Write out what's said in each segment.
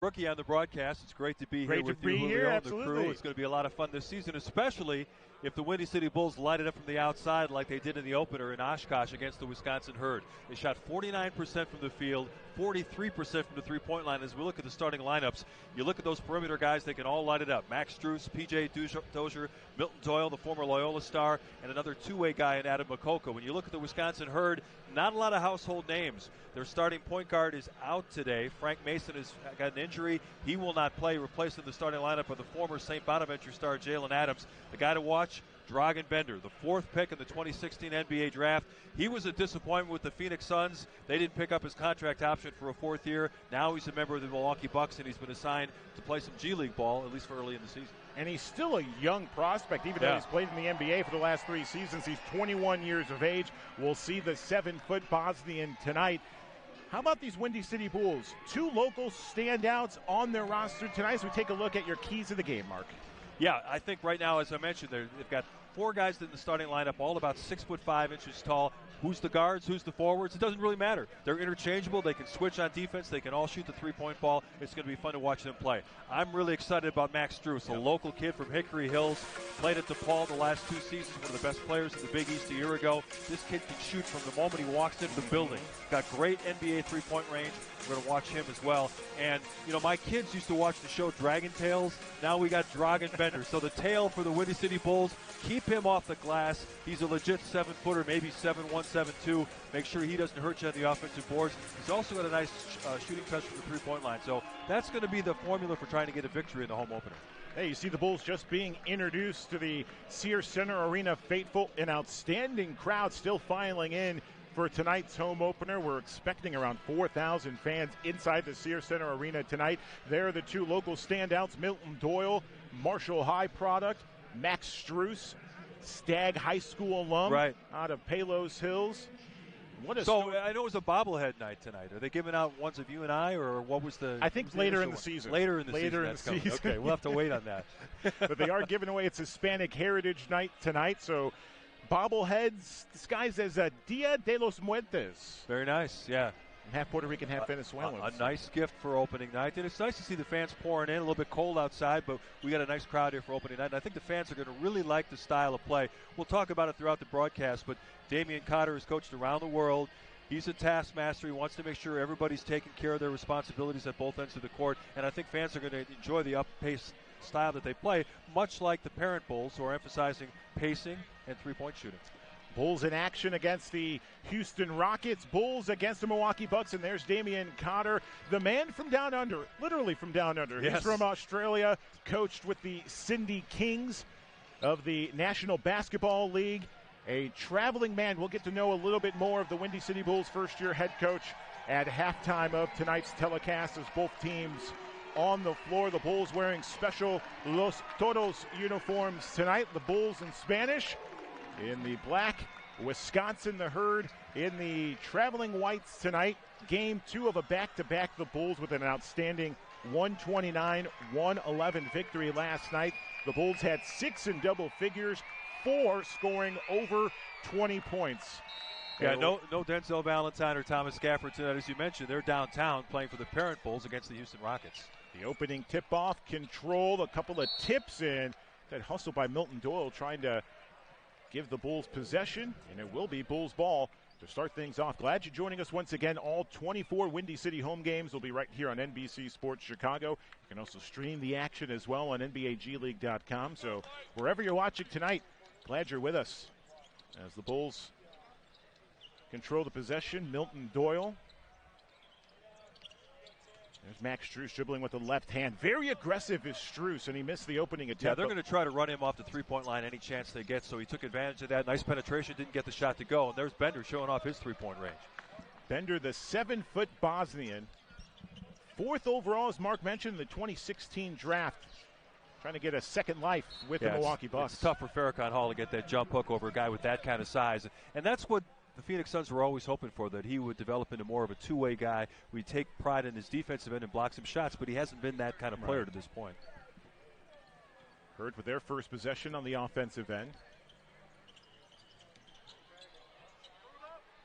Rookie on the broadcast. It's great to be here with you, Julio, and the crew. It's going to be a lot of fun this season, especially if the Windy City Bulls light it up from the outside like they did in the opener in Oshkosh against the Wisconsin Herd. They shot 49% from the field, 43% from the three-point line. As we look at the starting lineups, you look at those perimeter guys, they can all light it up. Max Strus, P.J. Dozier, Milton Doyle, the former Loyola star, and another two-way guy in Adam Makoko. When you look at the Wisconsin Herd, not a lot of household names. Their starting point guard is out today. Frank Mason has got an injury. He will not play, replacing the starting lineup of the former St. Bonaventure star Jalen Adams. The guy to watch, Dragan Bender, the fourth pick in the 2016 NBA draft. He was a disappointment with the Phoenix Suns. They didn't pick up his contract option for a fourth year. Now he's a member of the Milwaukee Bucks, and he's been assigned to play some G League ball, at least for early in the season. And he's still a young prospect, even though he's played in the NBA for the last 3 seasons. He's 21 years of age. We'll see the 7-foot Bosnian tonight. How about these Windy City Bulls? 2 local standouts on their roster tonight as we take a look at your keys of the game, Mark. Yeah, I think right now, as I mentioned, they've got 4 guys in the starting lineup, all about 6'5" tall. Who's the guards? Who's the forwards? It doesn't really matter. They're interchangeable. They can switch on defense. They can all shoot the three-point ball. It's going to be fun to watch them play. I'm really excited about Max Strus, a local kid from Hickory Hills. Played at DePaul the last 2 seasons, one of the best players in the Big East a year ago. This kid can shoot from the moment he walks into the building. Got great NBA three-point range. We're going to watch him as well. And, you know, my kids used to watch the show Dragon Tales. Now we got Dragan Bender. So the tail for the Windy City Bulls, keep him off the glass. He's a legit 7-footer, maybe 7'1", 7'2". Make sure he doesn't hurt you on the offensive boards. He's also got a nice shooting touch from the three-point line. So that's going to be the formula for trying to get a victory in the home opener. Hey, you see the Bulls just being introduced to the Sears Center Arena faithful. An outstanding crowd still filing in for tonight's home opener. We're expecting around 4,000 fans inside the Sears Center Arena tonight. There are the 2 local standouts, Milton Doyle, Marshall High product, Max Strus, Stagg High School alum out of Palos Hills. So I know it was a bobblehead night tonight. Are they giving out ones of you and I, or what was the? I think later in the season. Later in the season. Okay, we'll have to wait on that. But they are giving away. It's Hispanic Heritage Night tonight, so bobbleheads disguised as Dia de los Muertos. Very nice, yeah. Half Puerto Rican, half Venezuelan. A nice gift for opening night. And it's nice to see the fans pouring in. A little bit cold outside, but we got a nice crowd here for opening night. And I think the fans are going to really like the style of play. We'll talk about it throughout the broadcast, but Damian Cotter has coached around the world. He's a taskmaster. He wants to make sure everybody's taking care of their responsibilities at both ends of the court. And I think fans are going to enjoy the up-paced style that they play, much like the parent Bulls, who are emphasizing pacing and three-point shooting. Bulls in action against the Houston Rockets. Bulls against the Milwaukee Bucks, and there's Damian Cotter, the man from down under, literally from down under. Yes. He's from Australia, coached with the Sydney Kings of the National Basketball League. A traveling man. We'll get to know a little bit more of the Windy City Bulls' first-year head coach at halftime of tonight's telecast as both teams on the floor. The Bulls wearing special Los Toros uniforms tonight. The Bulls in Spanish. In the black, Wisconsin, the Herd in the traveling whites tonight. Game 2 of a back-to-back. The Bulls with an outstanding 129-111 victory last night. The Bulls had 6 in double figures, 4 scoring over 20 points. Yeah, no Denzel Valentine or Thomas Gafford tonight. As you mentioned, they're downtown playing for the parent Bulls against the Houston Rockets. The opening tip-off, controlled, a couple of tips in. That hustle by Milton Doyle trying to give the Bulls possession, and it will be Bulls ball to start things off. Glad you're joining us once again. All 24 Windy City home games will be right here on NBC Sports Chicago. You can also stream the action as well on NBAGleague.com. So wherever you're watching tonight, glad you're with us. As the Bulls control the possession, Milton Doyle. There's Max Strus dribbling with the left hand. Very aggressive is Strus, and he missed the opening attempt. Yeah, they're going to try to run him off the three-point line any chance they get, so he took advantage of that. Nice penetration, didn't get the shot to go. And there's Bender showing off his three-point range. Bender, the 7-foot Bosnian. 4th overall, as Mark mentioned, in the 2016 draft. Trying to get a second life with the Milwaukee Bucks. It's tough for Farrakhan Hall to get that jump hook over a guy with that kind of size. And that's what the Phoenix Suns were always hoping for, that he would develop into more of a two-way guy. We take pride in his defensive end and block some shots, but he hasn't been that kind of player to this point. Herd with their first possession on the offensive end.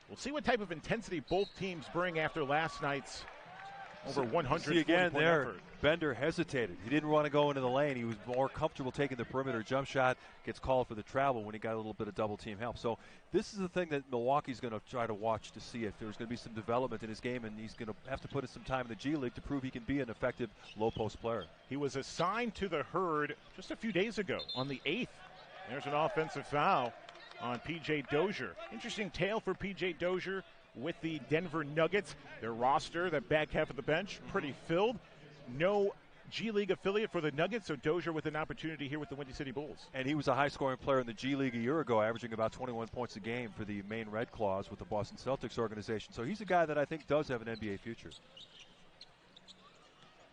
We'll see what type of intensity both teams bring after last night's Over 100. See again there, effort. Bender hesitated. He didn't want to go into the lane. He was more comfortable taking the perimeter jump shot. Gets called for the travel when he got a little bit of double team help. So this is the thing that Milwaukee's going to try to watch to see if there's going to be some development in his game, and he's going to have to put in some time in the G League to prove he can be an effective low post player. He was assigned to the Herd just a few days ago on the 8th. There's an offensive foul on P.J. Dozier. Interesting tale for P.J. Dozier with the Denver Nuggets. Their roster, that back half of the bench, pretty filled. No G League affiliate for the Nuggets, so Dozier with an opportunity here with the Windy City Bulls. And he was a high-scoring player in the G League a year ago, averaging about 21 points a game for the Maine Red Claws with the Boston Celtics organization. So he's a guy that I think does have an NBA future.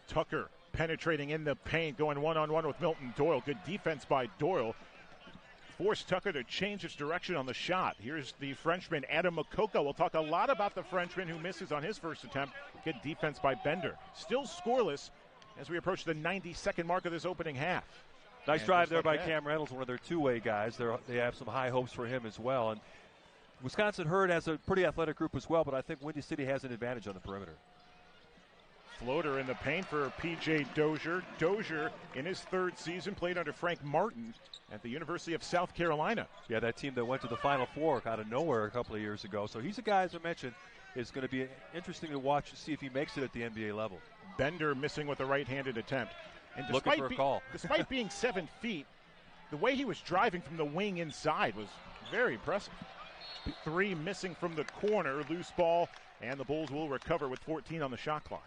Tucker penetrating in the paint, going one-on-one with Milton Doyle. Good defense by Doyle. Forced Tucker to change its direction on the shot. Here's the Frenchman, Adam Makoko. We'll talk a lot about the Frenchman who misses on his first attempt. Good defense by Bender. Still scoreless as we approach the 92nd mark of this opening half. Nice drive there by Cam Reynolds, one of their two-way guys. They have some high hopes for him as well. And Wisconsin Herd has a pretty athletic group as well, but I think Windy City has an advantage on the perimeter. Floater in the paint for P.J. Dozier. Dozier, in his third season, played under Frank Martin at the University of South Carolina. Yeah, that team that went to the Final Four out of nowhere a couple of years ago. So he's a guy, as I mentioned, is going to be interesting to watch to see if he makes it at the NBA level. Bender missing with a right-handed attempt. And looking for a call. Despite being 7 feet, the way he was driving from the wing inside was very impressive. 3 missing from the corner, loose ball, and the Bulls will recover with 14 on the shot clock.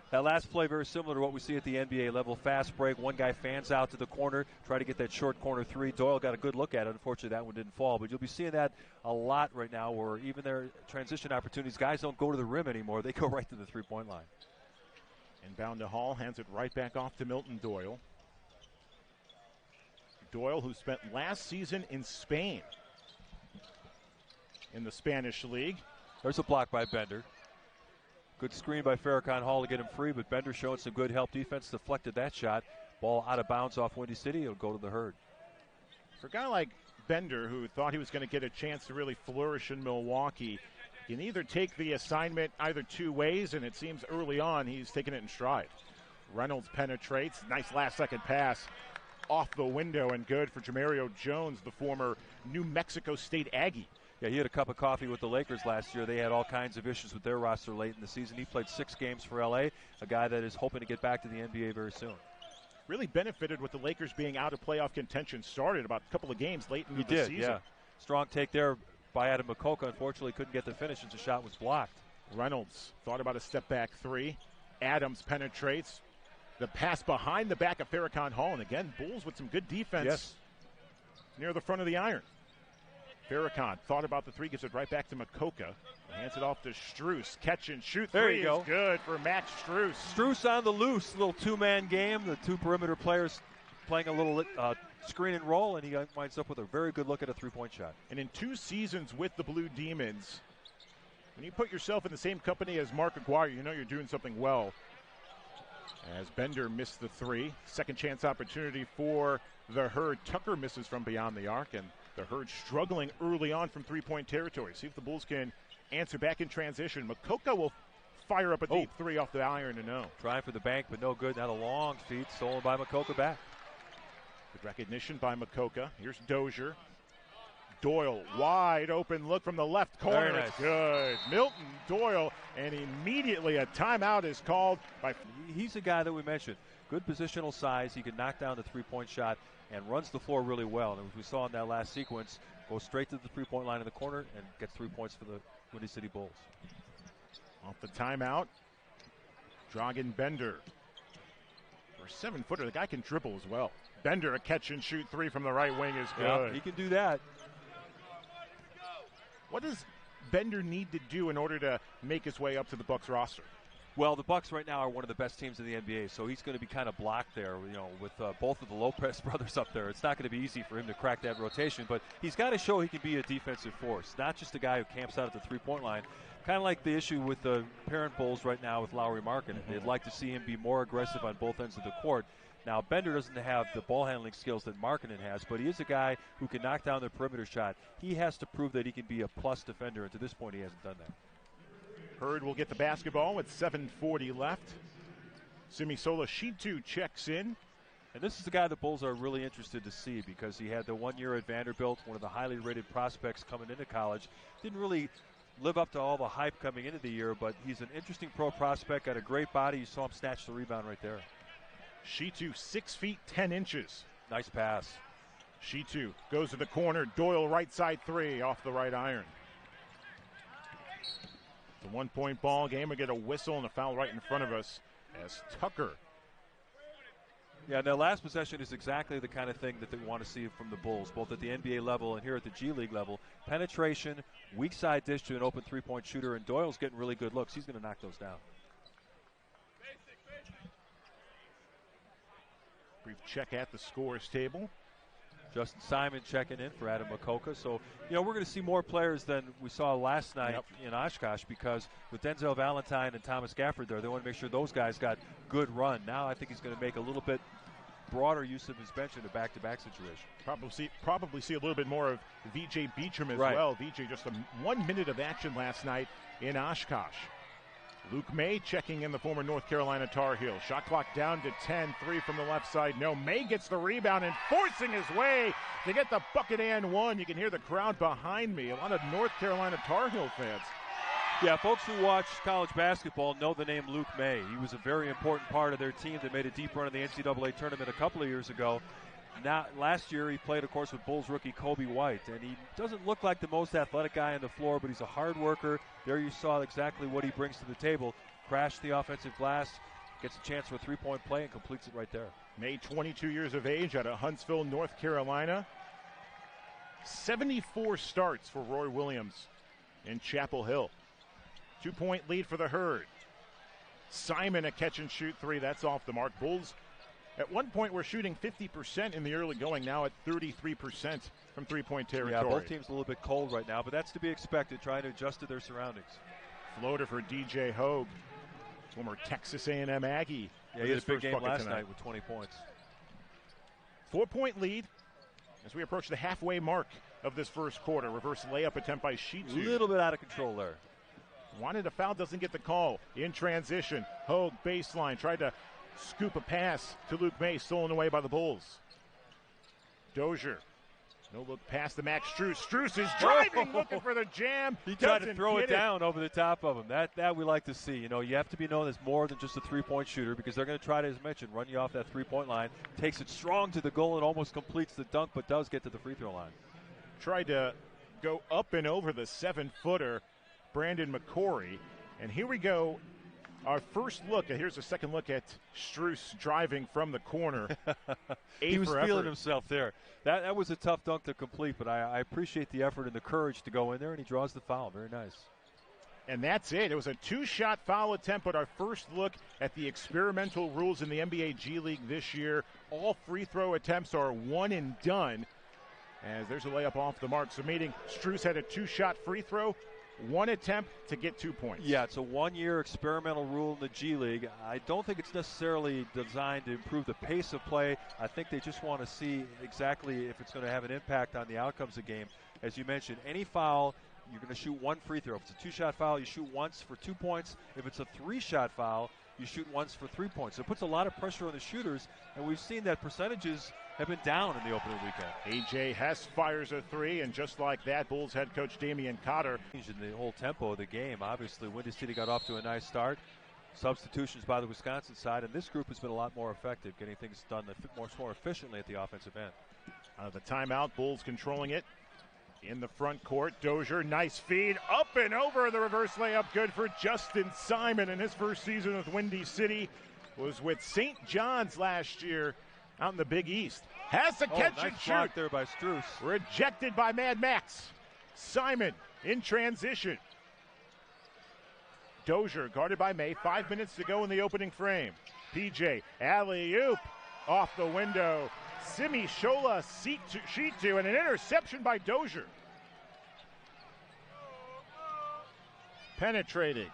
That last play very similar to what we see at the NBA level. Fast break, one guy fans out to the corner, try to get that short corner three. Doyle got a good look at it. Unfortunately, that one didn't fall. But you'll be seeing that a lot right now where even their transition opportunities, guys don't go to the rim anymore. They go right to the three-point line. Inbound to Hall, hands it right back off to Milton Doyle. Doyle, who spent last season in Spain in the Spanish League. There's a block by Bender. Good screen by Farrakhan Hall to get him free, but Bender showing some good help defense, deflected that shot. Ball out of bounds off Windy City. It'll go to the Herd. For a guy like Bender, who thought he was going to get a chance to really flourish in Milwaukee, you can either take the assignment either two ways, and it seems early on he's taking it in stride. Reynolds penetrates. Nice last-second pass off the window and good for Jamario Jones, the former New Mexico State Aggie. Yeah, he had a cup of coffee with the Lakers last year. They had all kinds of issues with their roster late in the season. He played 6 games for L.A., a guy that is hoping to get back to the NBA very soon. Really benefited with the Lakers being out of playoff contention. Started about a couple of games late into the season. Yeah. Strong take there by Adam Makoko. Unfortunately, couldn't get the finish as the shot was blocked. Reynolds thought about a step-back three. Adams penetrates. The pass behind the back of Farrakhan Hall. And again, Bulls with some good defense near the front of the iron. Farrakhan thought about the three, gives it right back to Makoko. Hands it off to Strus. Catch and shoot. There three you go. Is good for Max Strus. Strus on the loose. Little two-man game. The two perimeter players playing a little screen and roll, and he winds up with a very good look at a three-point shot. And in 2 seasons with the Blue Demons, when you put yourself in the same company as Mark Aguirre, you know you're doing something well. As Bender missed the three. Second chance opportunity for the Herd. Tucker misses from beyond the arc, and the Herd struggling early on from three-point territory. See if the Bulls can answer back in transition. Makoko will fire up a deep three off the iron and no. Trying for the bank, but no good. Now the long feed stolen by Makoko back. Good recognition by Makoko. Here's Dozier. Doyle, wide open look from the left corner. Very nice. It's good. Milton Doyle, and immediately a timeout is called by. He's a guy that we mentioned. Good positional size. He can knock down the three-point shot and runs the floor really well. And as we saw in that last sequence, goes straight to the three-point line in the corner and gets 3 points for the Windy City Bulls. Off the timeout, Dragan Bender. For a 7-footer, the guy can dribble as well. Bender, a catch-and-shoot three from the right wing is good. Yeah, he can do that. What does Bender need to do in order to make his way up to the Bucks roster? Well, the Bucks right now are one of the best teams in the NBA, so he's going to be kind of blocked there, with both of the Lopez brothers up there. It's not going to be easy for him to crack that rotation, but he's got to show he can be a defensive force, not just a guy who camps out at the three-point line. Kind of like the issue with the parent Bulls right now with Lauri Markkanen. They'd like to see him be more aggressive on both ends of the court. Now, Bender doesn't have the ball handling skills that Markkanen has, but he is a guy who can knock down the perimeter shot. He has to prove that he can be a plus defender, and to this point he hasn't done that. Hurd will get the basketball with 7:40 left. Simisola Shitu checks in. And this is the guy the Bulls are really interested to see because he had the 1 year at Vanderbilt, one of the highly rated prospects coming into college. Didn't really live up to all the hype coming into the year, but he's an interesting pro prospect, got a great body. You saw him snatch the rebound right there. Shitu 6 feet 10 inches. Nice pass. Shitu goes to the corner. Doyle right side three off the right iron. It's a 1 point ball game. We get a whistle and a foul right in front of us as Tucker. Yeah, their last possession is exactly the kind of thing that they want to see from the Bulls, both at the NBA level and here at the G League level. Penetration, weak side dish to an open three-point shooter, and Doyle's getting really good looks. He's going to knock those down. Brief check at the scores table. Justin Simon checking in for Adam Makoka. So, we're going to see more players than we saw last night in Oshkosh because with Denzel Valentine and Thomas Gafford there, they want to make sure those guys got good run. Now I think he's going to make a little bit broader use of his bench in a back-to-back situation. Probably see a little bit more of VJ Beacham as well. VJ just 1 minute of action last night in Oshkosh. Luke May checking in, the former North Carolina Tar Heel. Shot clock down to 10, 3 from the left side. No, May gets the rebound and forcing his way to get the bucket and one. You can hear the crowd behind me. A lot of North Carolina Tar Heel fans. Yeah, folks who watch college basketball know the name Luke May. He was a very important part of their team that made a deep run in the NCAA tournament a couple of years ago. Now, last year he played, of course, with Bulls rookie Kobe White, and he doesn't look like the most athletic guy on the floor, but he's a hard worker. There you saw exactly what he brings to the table. Crashed the offensive glass, gets a chance for a three-point play, and completes it right there. May, 22 years of age, out of Huntsville, North Carolina. 74 starts for Roy Williams in Chapel Hill. 2 point lead for the Herd. Simon, a catch-and-shoot three. That's off the mark. Bulls at one point were shooting 50% in the early going, now at 33% from three-point territory. Yeah, both teams a little bit cold right now, but that's to be expected, trying to adjust to their surroundings. Floater for DJ Hogue, former Texas A&M Aggie. Yeah, he had a big game last night with 20 points. 4 point lead as we approach the halfway mark of this first quarter. Reverse layup attempt by Shitu. A little bit out of control there. Wanted a foul, doesn't get the call. In transition, Hogue baseline, tried to scoop a pass to Luke May, stolen away by the Bulls. Dozier, no look past the Max Strus. Strus is driving, looking for the jam. He tried to throw it down over the top of him. That we like to see. You have to be known as more than just a three-point shooter because they're going to try to, as mentioned, run you off that three-point line. Takes it strong to the goal and almost completes the dunk, but does get to the free throw line. Tried to go up and over the 7-footer, Brandon McCory. And here we go. Our first look, here's a second look at Strus driving from the corner. He was feeling himself there. That was a tough dunk to complete, but I appreciate the effort and the courage to go in there, and he draws the foul. Very nice. And that's it. It was a two-shot foul attempt, but our first look at the experimental rules in the NBA G League this year. All free throw attempts are one and done, as there's a layup off the mark. So meaning Strus had a two-shot free throw, one attempt to get 2 points. Yeah, it's a one-year experimental rule in the G League. I don't think it's necessarily designed to improve the pace of play. I think they just want to see exactly if it's going to have an impact on the outcomes of the game. As you mentioned, any foul, you're going to shoot one free throw. If it's a two-shot foul, you shoot once for 2 points. If it's a three-shot foul, you shoot once for 3 points. So it puts a lot of pressure on the shooters, and we've seen that percentages have been down in the opening weekend. A.J. Hess fires a three, and just like that, Bulls head coach Damian Cotter. In the whole tempo of the game, obviously, Windy City got off to a nice start. Substitutions by the Wisconsin side, and this group has been a lot more effective, getting things done more efficiently at the offensive end. Out of the timeout, Bulls controlling it in the front court. Dozier, nice feed, up and over the reverse layup, good for Justin Simon. In his first season with Windy City, was with St. John's last year out in the Big East. Has a catch and shoot. Block there by Strus. Rejected by Mad Max. Simon in transition. Dozier guarded by May. 5 minutes to go in the opening frame. PJ, alley-oop off the window. Simisola Shitu, and an interception by Dozier. Penetrating.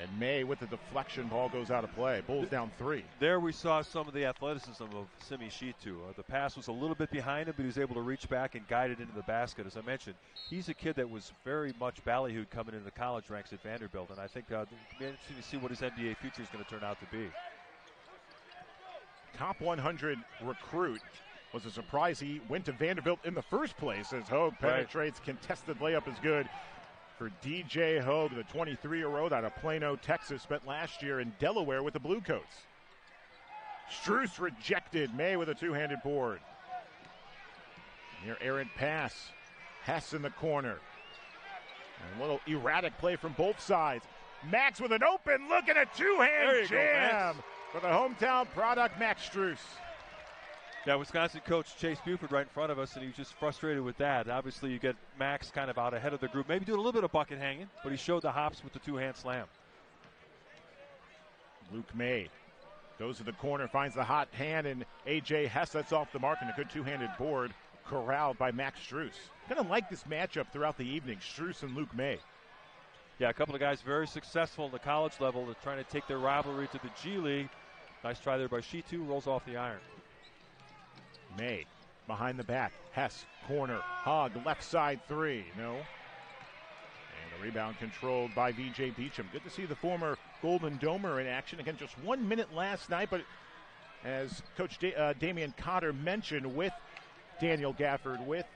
And May with the deflection, ball goes out of play. Bulls down 3. There we saw some of the athleticism of Simi Shitu. The pass was a little bit behind him, but he was able to reach back and guide it into the basket. As I mentioned, he's a kid that was very much ballyhooed coming into the college ranks at Vanderbilt, and I think it'll be interesting to see what his NBA future is going to turn out to be. Top 100 recruit. Was a surprise he went to Vanderbilt in the first place as Hogue penetrates. Right. Contested layup is good for DJ Hogue, the 23-year-old out of Plano, Texas, spent last year in Delaware with the Bluecoats. Strus rejected. May with a two-handed board. Near errant pass. Hess in the corner. And a little erratic play from both sides. Max with an open look and a two-hand jam for the hometown product, Max Strus. Yeah, Wisconsin coach Chase Buford right in front of us, and he was just frustrated with that. Obviously, you get Max kind of out ahead of the group, maybe doing a little bit of bucket hanging, but he showed the hops with the two-hand slam. Luke May goes to the corner, finds the hot hand, and A.J. Hess, that's off the mark, and a good two-handed board corralled by Max Strus. Going to like this matchup throughout the evening, Strus and Luke May. Yeah, a couple of guys very successful in the college level. They're trying to take their rivalry to the G League. Nice try there by Shitu, rolls off the iron. May behind the back. Hess, corner, Hogg, left side three. No. And the rebound controlled by V.J. Beecham. Good to see the former Golden Domer in action. Again, just 1 minute last night, but as Coach Damian Cotter mentioned, with Daniel Gafford, with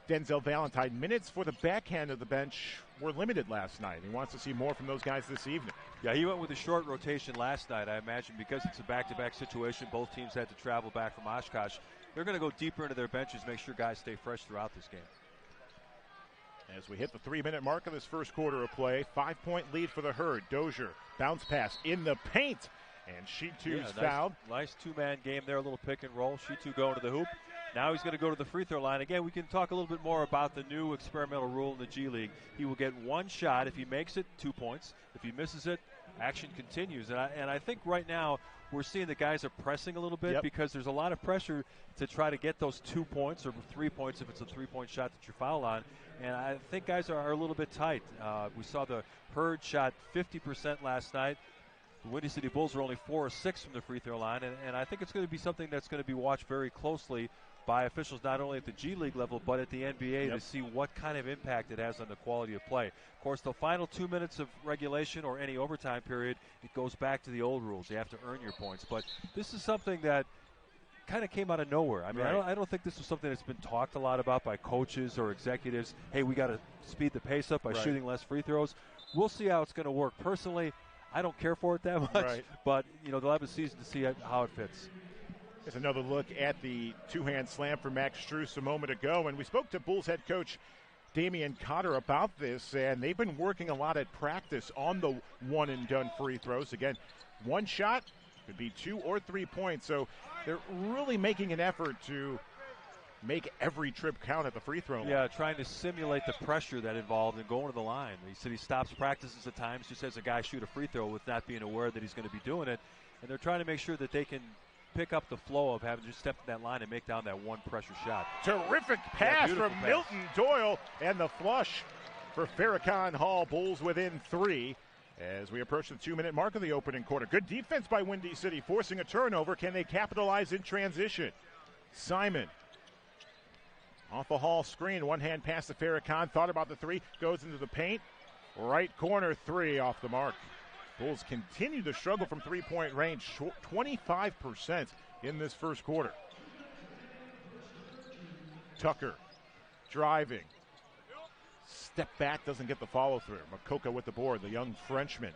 Denzel Valentine, minutes for the backhand of the bench were limited last night. He wants to see more from those guys this evening. Yeah, he went with a short rotation last night, I imagine, because it's a back-to-back situation. Both teams had to travel back from Oshkosh. They're going to go deeper into their benches, make sure guys stay fresh throughout this game. As we hit the 3-minute mark of this first quarter of play, 5-point lead for the Herd. Dozier, bounce pass in the paint, and Shitu's fouled. Nice two-man game there, a little pick and roll. Shitu going to the hoop. Now he's going to go to the free throw line. Again, we can talk a little bit more about the new experimental rule in the G League. He will get one shot. If he makes it, 2 points. If he misses it, action continues. And I think right now we're seeing the guys are pressing a little bit because there's a lot of pressure to try to get those 2 points or 3 points if it's a 3-point shot that you foul on. And I think guys are a little bit tight. We saw the Herd shot 50% last night. The Windy City Bulls are only 4 or 6 from the free throw line. And I think it's going to be something that's going to be watched very closely by officials not only at the G League level but at the NBA to see what kind of impact it has on the quality of play. Of course, the final 2 minutes of regulation or any overtime period, it goes back to the old rules. You have to earn your points. But this is something that kind of came out of nowhere. I mean, I don't think this was something that's been talked a lot about by coaches or executives. Hey, we got to speed the pace up by shooting less free throws. We'll see how it's going to work. Personally, I don't care for it that much, but they'll have a season to see how it fits. Here's another look at the two-hand slam for Max Strus a moment ago, and we spoke to Bulls head coach Damian Cotter about this, and they've been working a lot at practice on the one-and-done free throws. Again, one shot could be 2 or 3 points, so they're really making an effort to make every trip count at the free throw line. Yeah, trying to simulate the pressure that involved in going to the line. He said he stops practices at times just as a guy shoot a free throw with not being aware that he's going to be doing it, and they're trying to make sure that they can pick up the flow of having just stepped in that line and make down that one pressure shot. Terrific pass from Milton Doyle, and the flush for Farrakhan Hall. Bulls within 3 as we approach the 2-minute mark of the opening quarter. Good defense by Windy City, forcing a turnover. Can they capitalize in transition? Simon off a Hall screen, one-hand pass to Farrakhan, thought about the three, goes into the paint. Right corner three off the mark. Bulls continue to struggle from three-point range, 25% in this first quarter. Tucker driving. Step back, doesn't get the follow-through. Makoka with the board, the young Frenchman.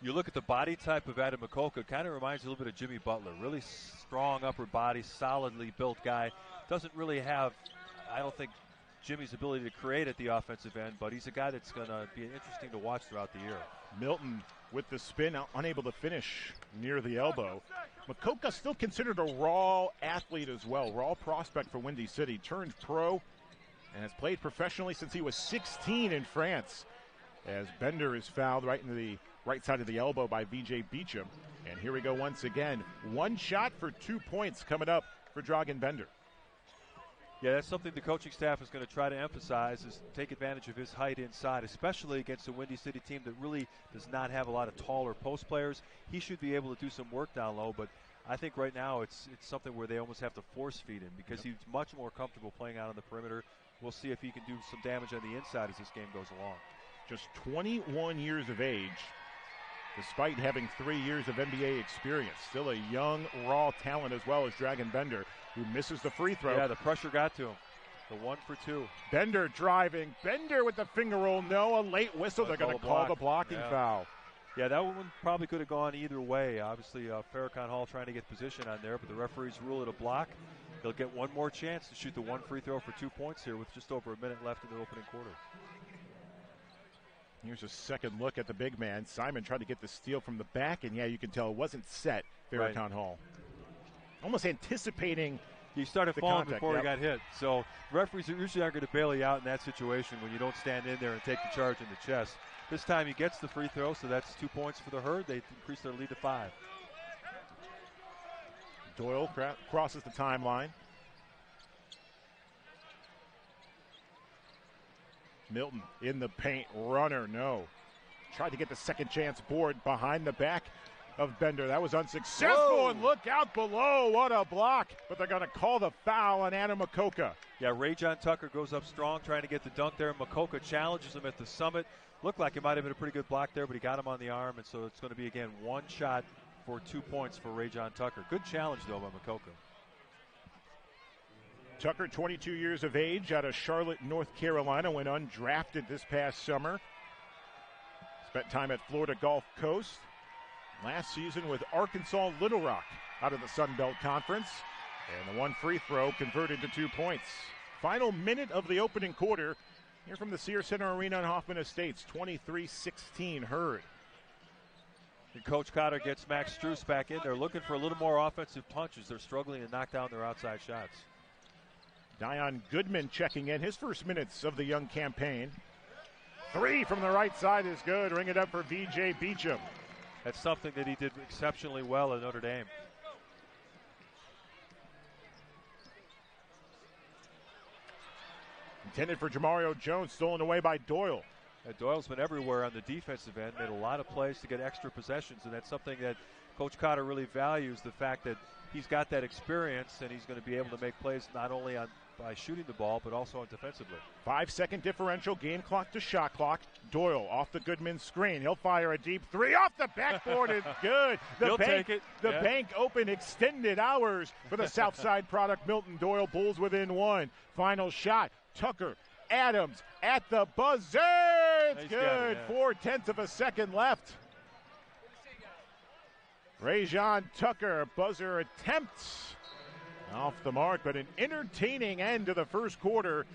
You look at the body type of Adam Makoka, kind of reminds you a little bit of Jimmy Butler. Really strong upper body, solidly built guy. Doesn't really have, I don't think, Jimmy's ability to create at the offensive end, but he's a guy that's going to be interesting to watch throughout the year. Milton with the spin, unable to finish near the elbow. Makoka still considered a raw athlete as well, raw prospect for Windy City. Turned pro and has played professionally since he was 16 in France. As Bender is fouled right into the right side of the elbow by V.J. Beecham. And here we go once again. One shot for 2 points coming up for Dragan Bender. Yeah, that's something the coaching staff is going to try to emphasize, is take advantage of his height inside, especially against a Windy City team that really does not have a lot of taller post players. He should be able to do some work down low, but I think right now it's something where they almost have to force feed him because he's much more comfortable playing out on the perimeter. We'll see if he can do some damage on the inside as this game goes along. Just 21 years of age, despite having 3 years of NBA experience. Still a young, raw talent as well as Dragan Bender, who misses the free throw. Yeah, the pressure got to him. The 1 for 2. Bender driving. Bender with the finger roll. No, a late whistle. They're going to call the blocking foul. Yeah, that one probably could have gone either way. Obviously, Farrakhan Hall trying to get position on there, but the referees rule it a block. He'll get one more chance to shoot the 1 free throw for 2 points here with just over a minute left in the opening quarter. Here's a second look at the big man. Simon tried to get the steal from the back, and yeah, you can tell it wasn't set, Farrakhan Hall. Almost anticipating. He started falling before he got hit. So referees usually aren't going to bail you out in that situation when you don't stand in there and take the charge in the chest. This time he gets the free throw, so that's 2 points for the Herd. They increase their lead to 5. Doyle crosses the timeline. Milton in the paint, runner, no. Tried to get the second chance board behind the back of Bender. That was unsuccessful. Whoa. And look out below, what a block. But they're going to call the foul on Adam Makoka. Yeah, Ray-John Tucker goes up strong trying to get the dunk there. Makoka challenges him at the summit. Looked like it might have been a pretty good block there, but he got him on the arm, and so it's going to be, again, 1 shot for 2 points for Ray-John Tucker. Good challenge, though, by Makoka. Tucker, 22 years of age, out of Charlotte, North Carolina, went undrafted this past summer. Spent time at Florida Gulf Coast. Last season with Arkansas Little Rock out of the Sun Belt Conference. And the 1 free throw converted to 2 points. Final minute of the opening quarter. Here from the Sears Center Arena in Hoffman Estates, 23-16 Herd. And Coach Cotter gets Max Strus back in. They're looking for a little more offensive punches. They're struggling to knock down their outside shots. Dion Goodman checking in, his first minutes of the young campaign. 3 from the right side is good. Ring it up for V.J. Beecham. That's something that he did exceptionally well at Notre Dame. Intended for Jamario Jones, stolen away by Doyle. Doyle's been everywhere on the defensive end, made a lot of plays to get extra possessions, and that's something that Coach Cotter really values, the fact that he's got that experience and he's going to be able to make plays not only by shooting the ball, but also on defensively. 5-second differential, game clock to shot clock. Doyle off the Goodman screen. He'll fire a deep 3 off the backboard. It's good. He'll take it. The bank open extended hours for the Southside product. Milton Doyle, Bulls within 1. Final shot. Tucker, Adams at the buzzer. It's good. 0.4 of a second left. Ray-John Tucker, buzzer attempts off the mark, but an entertaining end to the first quarter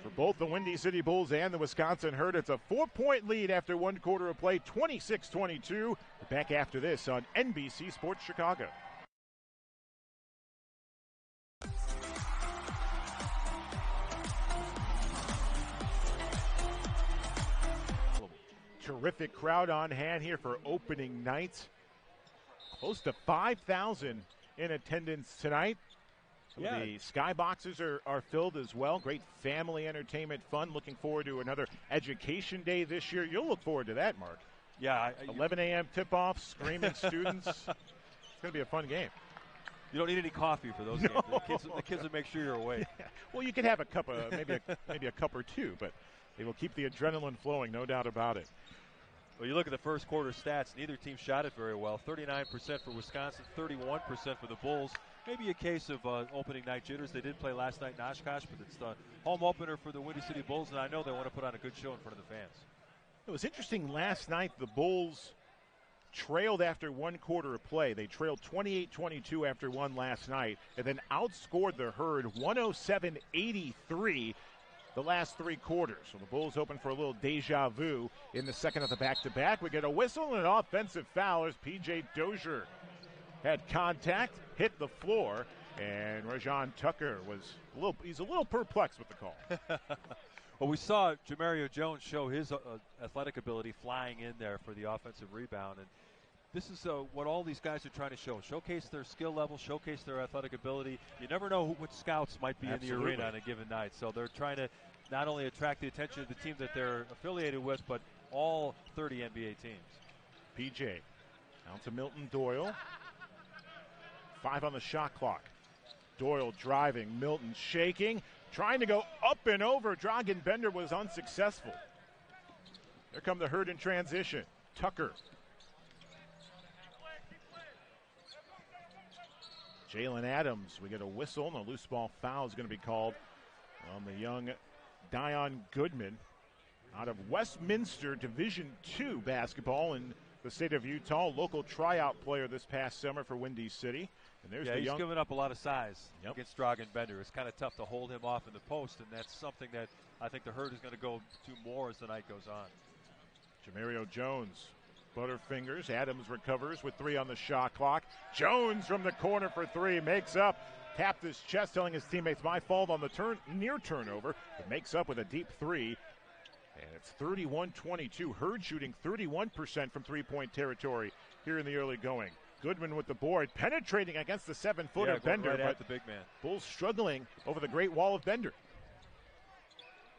for both the Windy City Bulls and the Wisconsin Herd. It's a 4-point lead after 1 quarter of play, 26-22. We're back after this on NBC Sports Chicago. Terrific crowd on hand here for opening night. Close to 5,000 in attendance tonight. Some of the skyboxes are filled as well. Great family entertainment fun. Looking forward to another education day this year. You'll look forward to that, Mark. Yeah. 11 a.m. tip-off, screaming students. It's going to be a fun game. You don't need any coffee for those games. The kids will make sure you're awake. Yeah. Well, you can have a cup of maybe a cup or two, but they will keep the adrenaline flowing, no doubt about it. Well, you look at the first quarter stats, neither team shot it very well. 39% for Wisconsin, 31% for the Bulls. Maybe a case of opening night jitters. They did play last night in Oshkosh, but it's the home opener for the Windy City Bulls, and I know they want to put on a good show in front of the fans. It was interesting last night. The Bulls trailed after 1 quarter of play. They trailed 28-22 after 1 last night, and then outscored the Herd 107-83 the last 3 quarters. So the Bulls open for a little deja vu in the second of the back-to-back. We get a whistle and an offensive foul as P.J. Dozier had contact, hit the floor, and Ray-John Tucker he's a little perplexed with the call. Well, we saw Jamario Jones show his athletic ability flying in there for the offensive rebound, and this is what all these guys are trying to show. Showcase their skill level, showcase their athletic ability. You never know which scouts might be in the arena on a given night. So they're trying to not only attract the attention of the team that they're affiliated with, but all 30 NBA teams. PJ out to Milton Doyle. 5 on the shot clock. Doyle driving, Milton shaking, trying to go up and over. Dragan Bender was unsuccessful. There come the Herd in transition. Tucker. Jalen Adams, we get a whistle, and a loose ball foul is going to be called on the young Dion Goodman out of Westminster Division II basketball in the state of Utah, local tryout player this past summer for Windy City. And there's he's given up a lot of size against Dragan Bender. It's kind of tough to hold him off in the post, and that's something that I think the Herd is going to go to more as the night goes on. Jamario Jones, Butterfingers. Adams recovers with 3 on the shot clock. Jones from the corner for 3, makes up. Tapped his chest, telling his teammates, my fault on the near turnover. But makes up with a deep 3. And it's 31-22. Herd shooting 31% from three-point territory here in the early going. Goodman with the board, penetrating against the 7-footer Bender. Right at the big man. Bulls struggling over the great wall of Bender.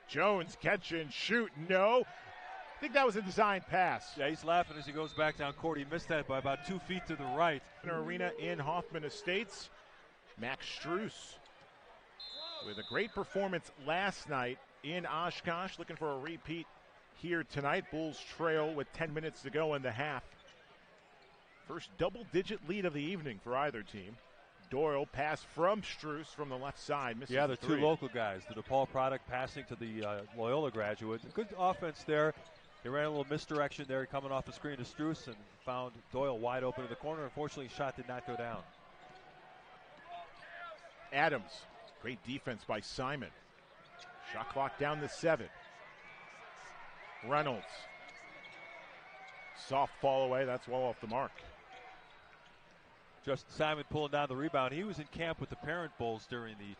Jones catch and shoot. No. I think that was a designed pass. Yeah, he's laughing as he goes back down court. He missed that by about 2 feet to the right. Arena in Hoffman Estates. Max Strus with a great performance last night in Oshkosh. Looking for a repeat here tonight. Bulls trail with 10 minutes to go in the half. First double-digit lead of the evening for either team. Doyle pass from Strus from the left side. Misses the 2 local guys. The DePaul product passing to the Loyola graduate. Good offense there. They ran a little misdirection there coming off the screen to Strus and found Doyle wide open in the corner. Unfortunately, shot did not go down. Adams. Great defense by Simon. Shot clock down to 7. Reynolds. Soft fall away. That's well off the mark. Justin Simon pulling down the rebound. He was in camp with the parent Bulls during the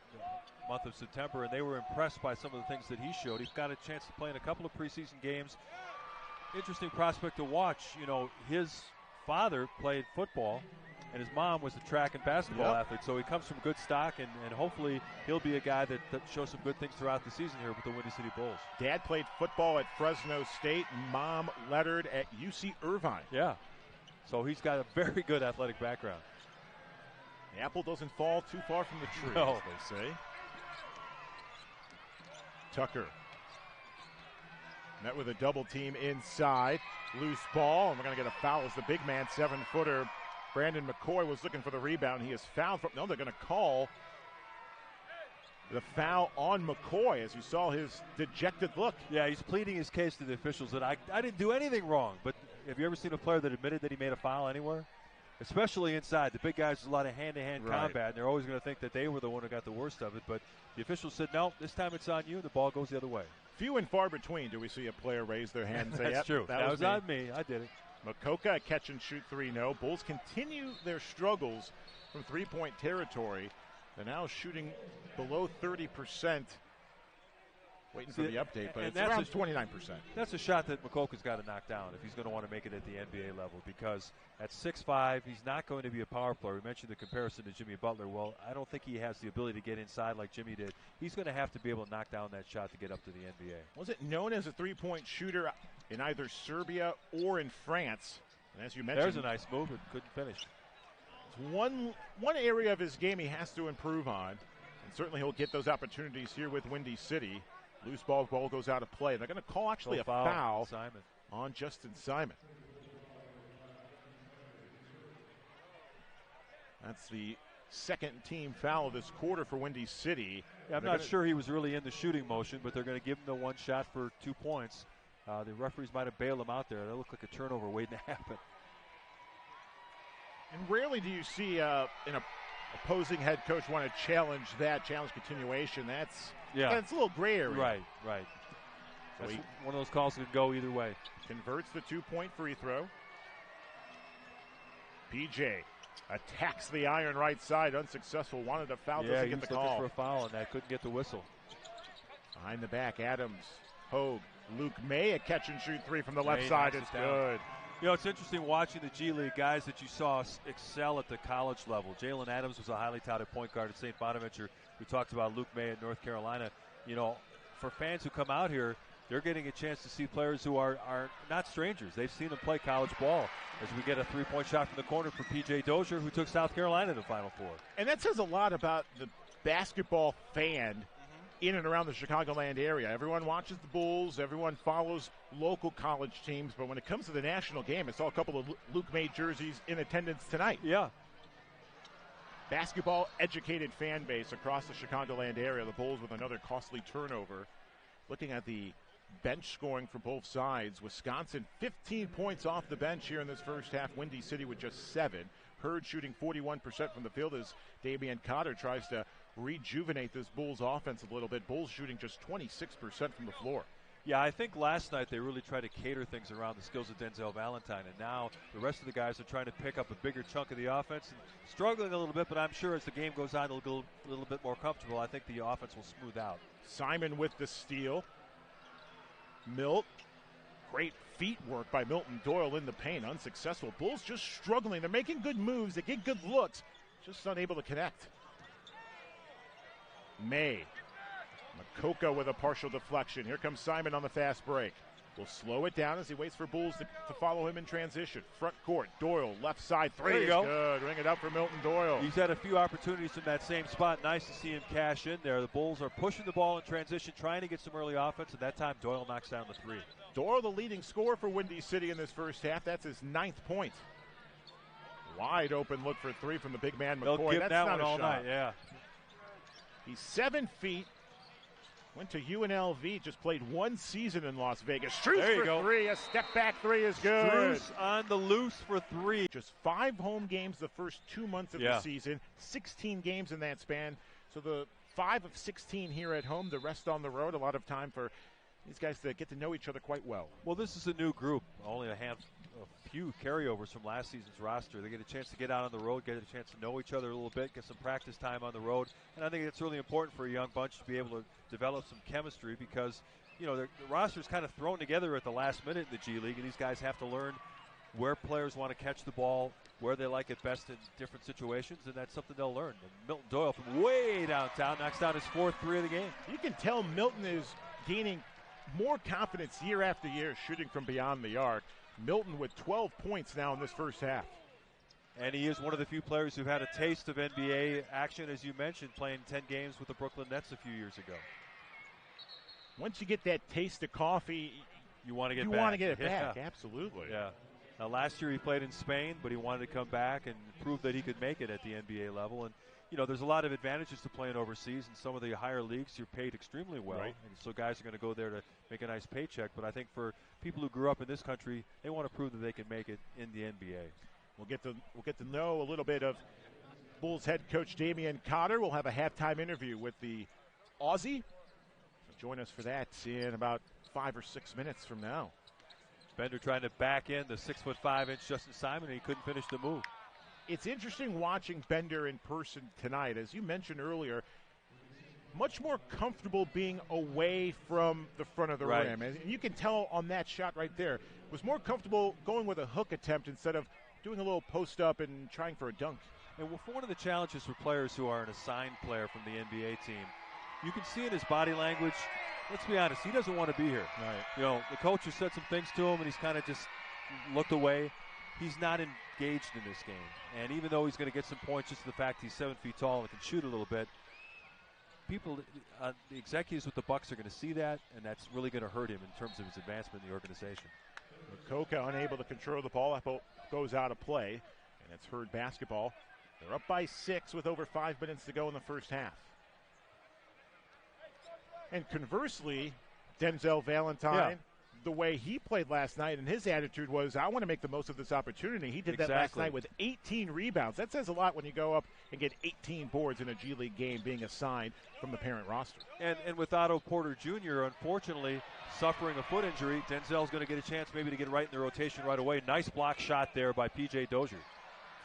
month of September, and they were impressed by some of the things that he showed. He's got a chance to play in a couple of preseason games. Interesting prospect to watch. You know, his father played football, and his mom was a track and basketball athlete, so he comes from good stock, and hopefully he'll be a guy that shows some good things throughout the season here with the Windy City Bulls. Dad played football at Fresno State. Mom lettered at UC Irvine. Yeah, so he's got a very good athletic background. The apple doesn't fall too far from the tree, no, as they say. Tucker met with a double team inside. Loose ball, and we're going to get a foul as the big man, 7-footer Brandon McCoy was looking for the rebound. He is fouled. No, they're going to call the foul on McCoy as you saw his dejected look. Yeah, he's pleading his case to the officials that I didn't do anything wrong. But have you ever seen a player that admitted that he made a foul anywhere? Especially inside. The big guys, there's a lot of hand-to-hand combat, and they're always going to think that they were the one who got the worst of it. But the officials said, no, this time it's on you. The ball goes the other way. Few and far between do we see a player raise their hand and say, that's yep, true. That was on me. I did it. Makoka, a catch and shoot 3, no. Bulls continue their struggles from three-point territory. They're now shooting below 30%. Waiting for the update, but it's around 29%. That's a shot that Makoka's got to knock down if he's going to want to make it at the NBA level, because at 6'5", he's not going to be a power player. We mentioned the comparison to Jimmy Butler. Well, I don't think he has the ability to get inside like Jimmy did. He's going to have to be able to knock down that shot to get up to the NBA. Was it known as a three-point shooter in either Serbia or in France? And as you mentioned, there's a nice move, but couldn't finish. It's one area of his game he has to improve on, and certainly he'll get those opportunities here with Windy City. Loose ball goes out of play. They're going to call actually a foul on Justin Simon. That's the second team foul of this quarter for Windy City. Yeah, I'm not sure he was really in the shooting motion, but they're going to give him the one shot for 2 points. The referees might have bailed him out there. That looked like a turnover waiting to happen. And rarely do you see an opposing head coach want to challenge continuation. It's a little gray area. Right. So That's one of those calls that could go either way. Converts the 2-point free throw. PJ attacks the iron right side, unsuccessful. Wanted a foul, doesn't get the call. Yeah, he was looking for a foul, and that couldn't get the whistle. Behind the back, Adams, Hogue, Luke May, a catch and shoot 3 from the left side. It's good. You know, it's interesting watching the G League guys that you saw excel at the college level. Jalen Adams was a highly touted point guard at St. Bonaventure. We talked about Luke May at North Carolina. You know, for fans who come out here, they're getting a chance to see players who are not strangers. They've seen them play college ball, as we get a three-point shot from the corner for P.J. Dozier, who took South Carolina to the Final Four. And that says a lot about the basketball fan in and around the Chicagoland area. Everyone watches the Bulls. Everyone follows local college teams. But when it comes to the national game, I saw a couple of Luke May jerseys in attendance tonight. Yeah. Basketball-educated fan base across the Chicagoland area. The Bulls with another costly turnover. Looking at the bench scoring for both sides, Wisconsin 15 points off the bench here in this first half. Windy City with just 7. Hurd shooting 41% from the field as Damian Cotter tries to rejuvenate this Bulls offense a little bit. Bulls shooting just 26% from the floor. Yeah, I think last night they really tried to cater things around the skills of Denzel Valentine, and now the rest of the guys are trying to pick up a bigger chunk of the offense and struggling a little bit, but I'm sure as the game goes on, it'll go a little bit more comfortable. I think the offense will smooth out. Simon with the steal. Milt, great feet work by Milton Doyle in the paint, unsuccessful. Bulls just struggling. They're making good moves. They get good looks, just unable to connect. May. Makoko with a partial deflection. Here comes Simon on the fast break. Will slow it down as he waits for Bulls to follow him in transition. Front court, Doyle, left side, three is good. Ring it up for Milton Doyle. He's had a few opportunities from that same spot. Nice to see him cash in there. The Bulls are pushing the ball in transition, trying to get some early offense, and that time Doyle knocks down the three. Doyle, the leading scorer for Windy City in this first half. That's his 9th point. Wide open look for three from the big man, McCoy. They'll give That's that not one all shot. night, yeah. He's 7 feet. Went to UNLV, just played one season in Las Vegas. Strus for three. A step back three is good. Strus on the loose for three. Just 5 home games the first 2 months of the season. 16 games in that span. So the 5 of 16 here at home, the rest on the road. A lot of time for these guys to get to know each other quite well. Well, this is a new group. Only a few carryovers from last season's roster. They get a chance to get out on the road, get a chance to know each other a little bit, get some practice time on the road. And I think it's really important for a young bunch to be able to develop some chemistry because, you know, the roster's kind of thrown together at the last minute in the G League, and these guys have to learn where players want to catch the ball, where they like it best in different situations, and that's something they'll learn. And Milton Doyle from way downtown knocks down his 4th three of the game. You can tell Milton is gaining more confidence year after year shooting from beyond the arc. Milton with 12 points now in this first half. And he is one of the few players who've had a taste of NBA action, as you mentioned, playing 10 games with the Brooklyn Nets a few years ago. Once you get that taste of coffee, you want to get it back. Absolutely. Yeah. Now, last year he played in Spain, but he wanted to come back and prove that he could make it at the NBA level. And, you know, there's a lot of advantages to playing overseas. In some of the higher leagues, you're paid extremely well. Right. And so guys are going to go there to make a nice paycheck. But I think for people who grew up in this country, they want to prove that they can make it in the NBA. We'll get to know a little bit of Bulls head coach Damian Cotter. We'll have a halftime interview with the Aussie. So join us for that in about 5 or 6 minutes from now. Bender trying to back in the 6'5" Justin Simon, and he couldn't finish the move. It's interesting watching Bender in person tonight. As you mentioned earlier, much more comfortable being away from the front of the rim. And you can tell on that shot right there, was more comfortable going with a hook attempt instead of doing a little post-up and trying for a dunk. And for one of the challenges for players who are an assigned player from the NBA team, you can see in his body language, let's be honest, he doesn't want to be here. Right. You know, the coach has said some things to him, and he's kind of just looked away. He's not engaged in this game. And even though he's going to get some points just to the fact he's 7 feet tall and can shoot a little bit, people, the executives with the Bucks are going to see that, and that's really going to hurt him in terms of his advancement in the organization. Makoko unable to control the ball. That goes out of play, and it's Hurd basketball. They're up by 6 with over 5 minutes to go in the first half. And conversely, Denzel Valentine, the way he played last night, and his attitude was, I want to make the most of this opportunity. He did that last night with 18 rebounds. That says a lot when you go up and get 18 boards in a G League game being assigned from the parent roster. And with Otto Porter Jr., unfortunately, suffering a foot injury, Denzel's going to get a chance maybe to get right in the rotation right away. Nice block shot there by P.J. Dozier.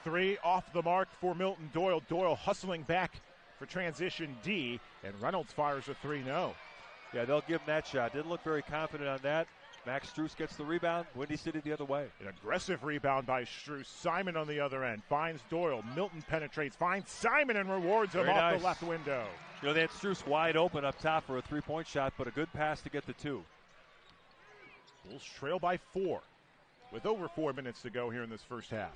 3 off the mark for Milton Doyle. Doyle hustling back for transition D, and Reynolds fires a 3-0. Yeah, they'll give him that shot. Didn't look very confident on that. Max Strus gets the rebound. Windy City the other way. An aggressive rebound by Strus. Simon on the other end. Finds Doyle. Milton penetrates. Finds Simon and rewards him off the left window. You know, they had Strus wide open up top for a three-point shot, but a good pass to get the two. Bulls trail by 4 with over 4 minutes to go here in this first half.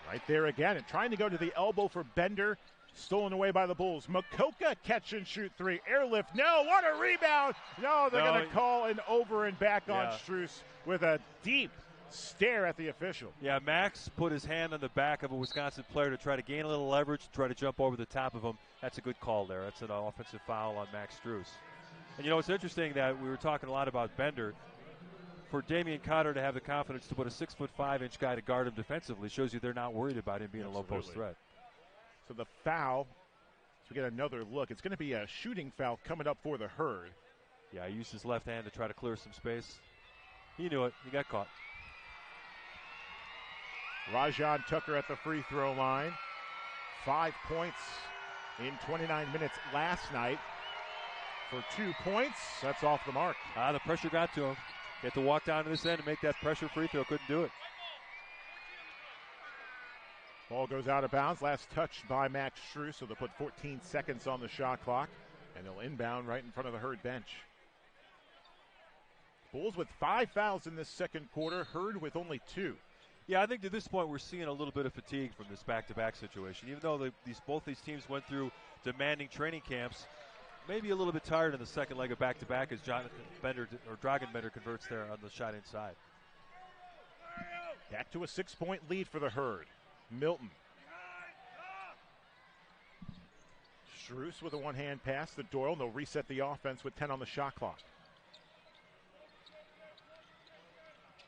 Right there again, and trying to go to the elbow for Bender. Stolen away by the Bulls. Makoka catch and shoot 3. Airlift. No, what a rebound. No, they're going to call an over and back on Strus with a deep stare at the official. Yeah, Max put his hand on the back of a Wisconsin player to try to gain a little leverage, try to jump over the top of him. That's a good call there. That's an offensive foul on Max Strus. And, you know, it's interesting that we were talking a lot about Bender. For Damian Cotter to have the confidence to put a 6'5" guy to guard him defensively shows you they're not worried about him being a low-post threat. So the foul, so we get another look. It's going to be a shooting foul coming up for the Herd. Yeah, he used his left hand to try to clear some space. He knew it. He got caught. Rajon Tucker at the free throw line. 5 points in 29 minutes last night. For 2 points, that's off the mark. The pressure got to him. He had to walk down to this end and make that pressure free throw. Couldn't do it. Ball goes out of bounds. Last touched by Max Strus, so they'll put 14 seconds on the shot clock, and they'll inbound right in front of the Herd bench. Bulls with 5 fouls in this second quarter. Herd with only 2. Yeah, I think to this point we're seeing a little bit of fatigue from this back-to-back situation. Even though both these teams went through demanding training camps, maybe a little bit tired in the second leg of back-to-back as Dragan Bender converts there on the shot inside. Back to a 6-point lead for the Herd. Milton. Strus with a one-hand pass to Doyle. They'll reset the offense with 10 on the shot clock.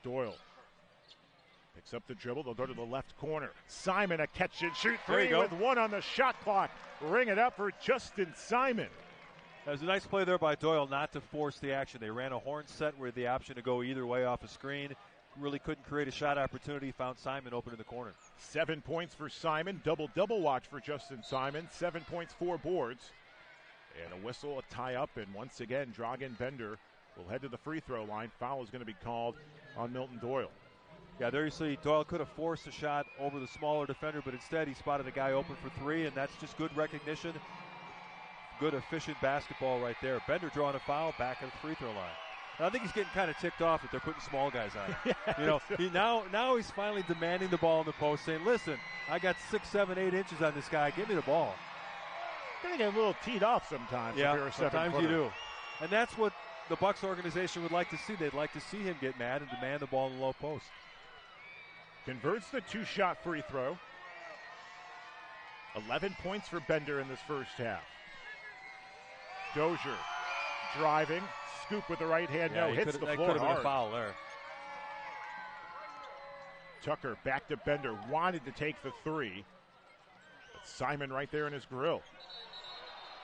Doyle picks up the dribble. They'll go to the left corner. Simon, a catch and shoot 3 with 1 on the shot clock. Ring it up for Justin Simon. That was a nice play there by Doyle not to force the action. They ran a horn set with the option to go either way off a screen. Really couldn't create a shot opportunity. Found Simon open in the corner. 7 points for Simon. Double watch for Justin Simon. 7 points, 4 boards. And a whistle, a tie-up, and once again, Dragan Bender will head to the free throw line. Foul is going to be called on Milton Doyle. Yeah, there you see Doyle could have forced a shot over the smaller defender, but instead he spotted a guy open for 3, and that's just good recognition. Good, efficient basketball right there. Bender drawing a foul back at the free throw line. And I think he's getting kind of ticked off that they're putting small guys on him. You know, now he's finally demanding the ball in the post, saying, listen, I got 6, 7, 8 inches on this guy. Give me the ball. Going to get a little teed off sometimes. Yeah, if you're a sometimes you do. And that's what the Bucks organization would like to see. They'd like to see him get mad and demand the ball in the low post. Converts the 2-shot free throw. 11 points for Bender in this first half. Dozier driving, scoop with the right hand, hits the floor hard. That could have been a foul there. Tucker back to Bender, wanted to take the 3. But Simon right there in his grill.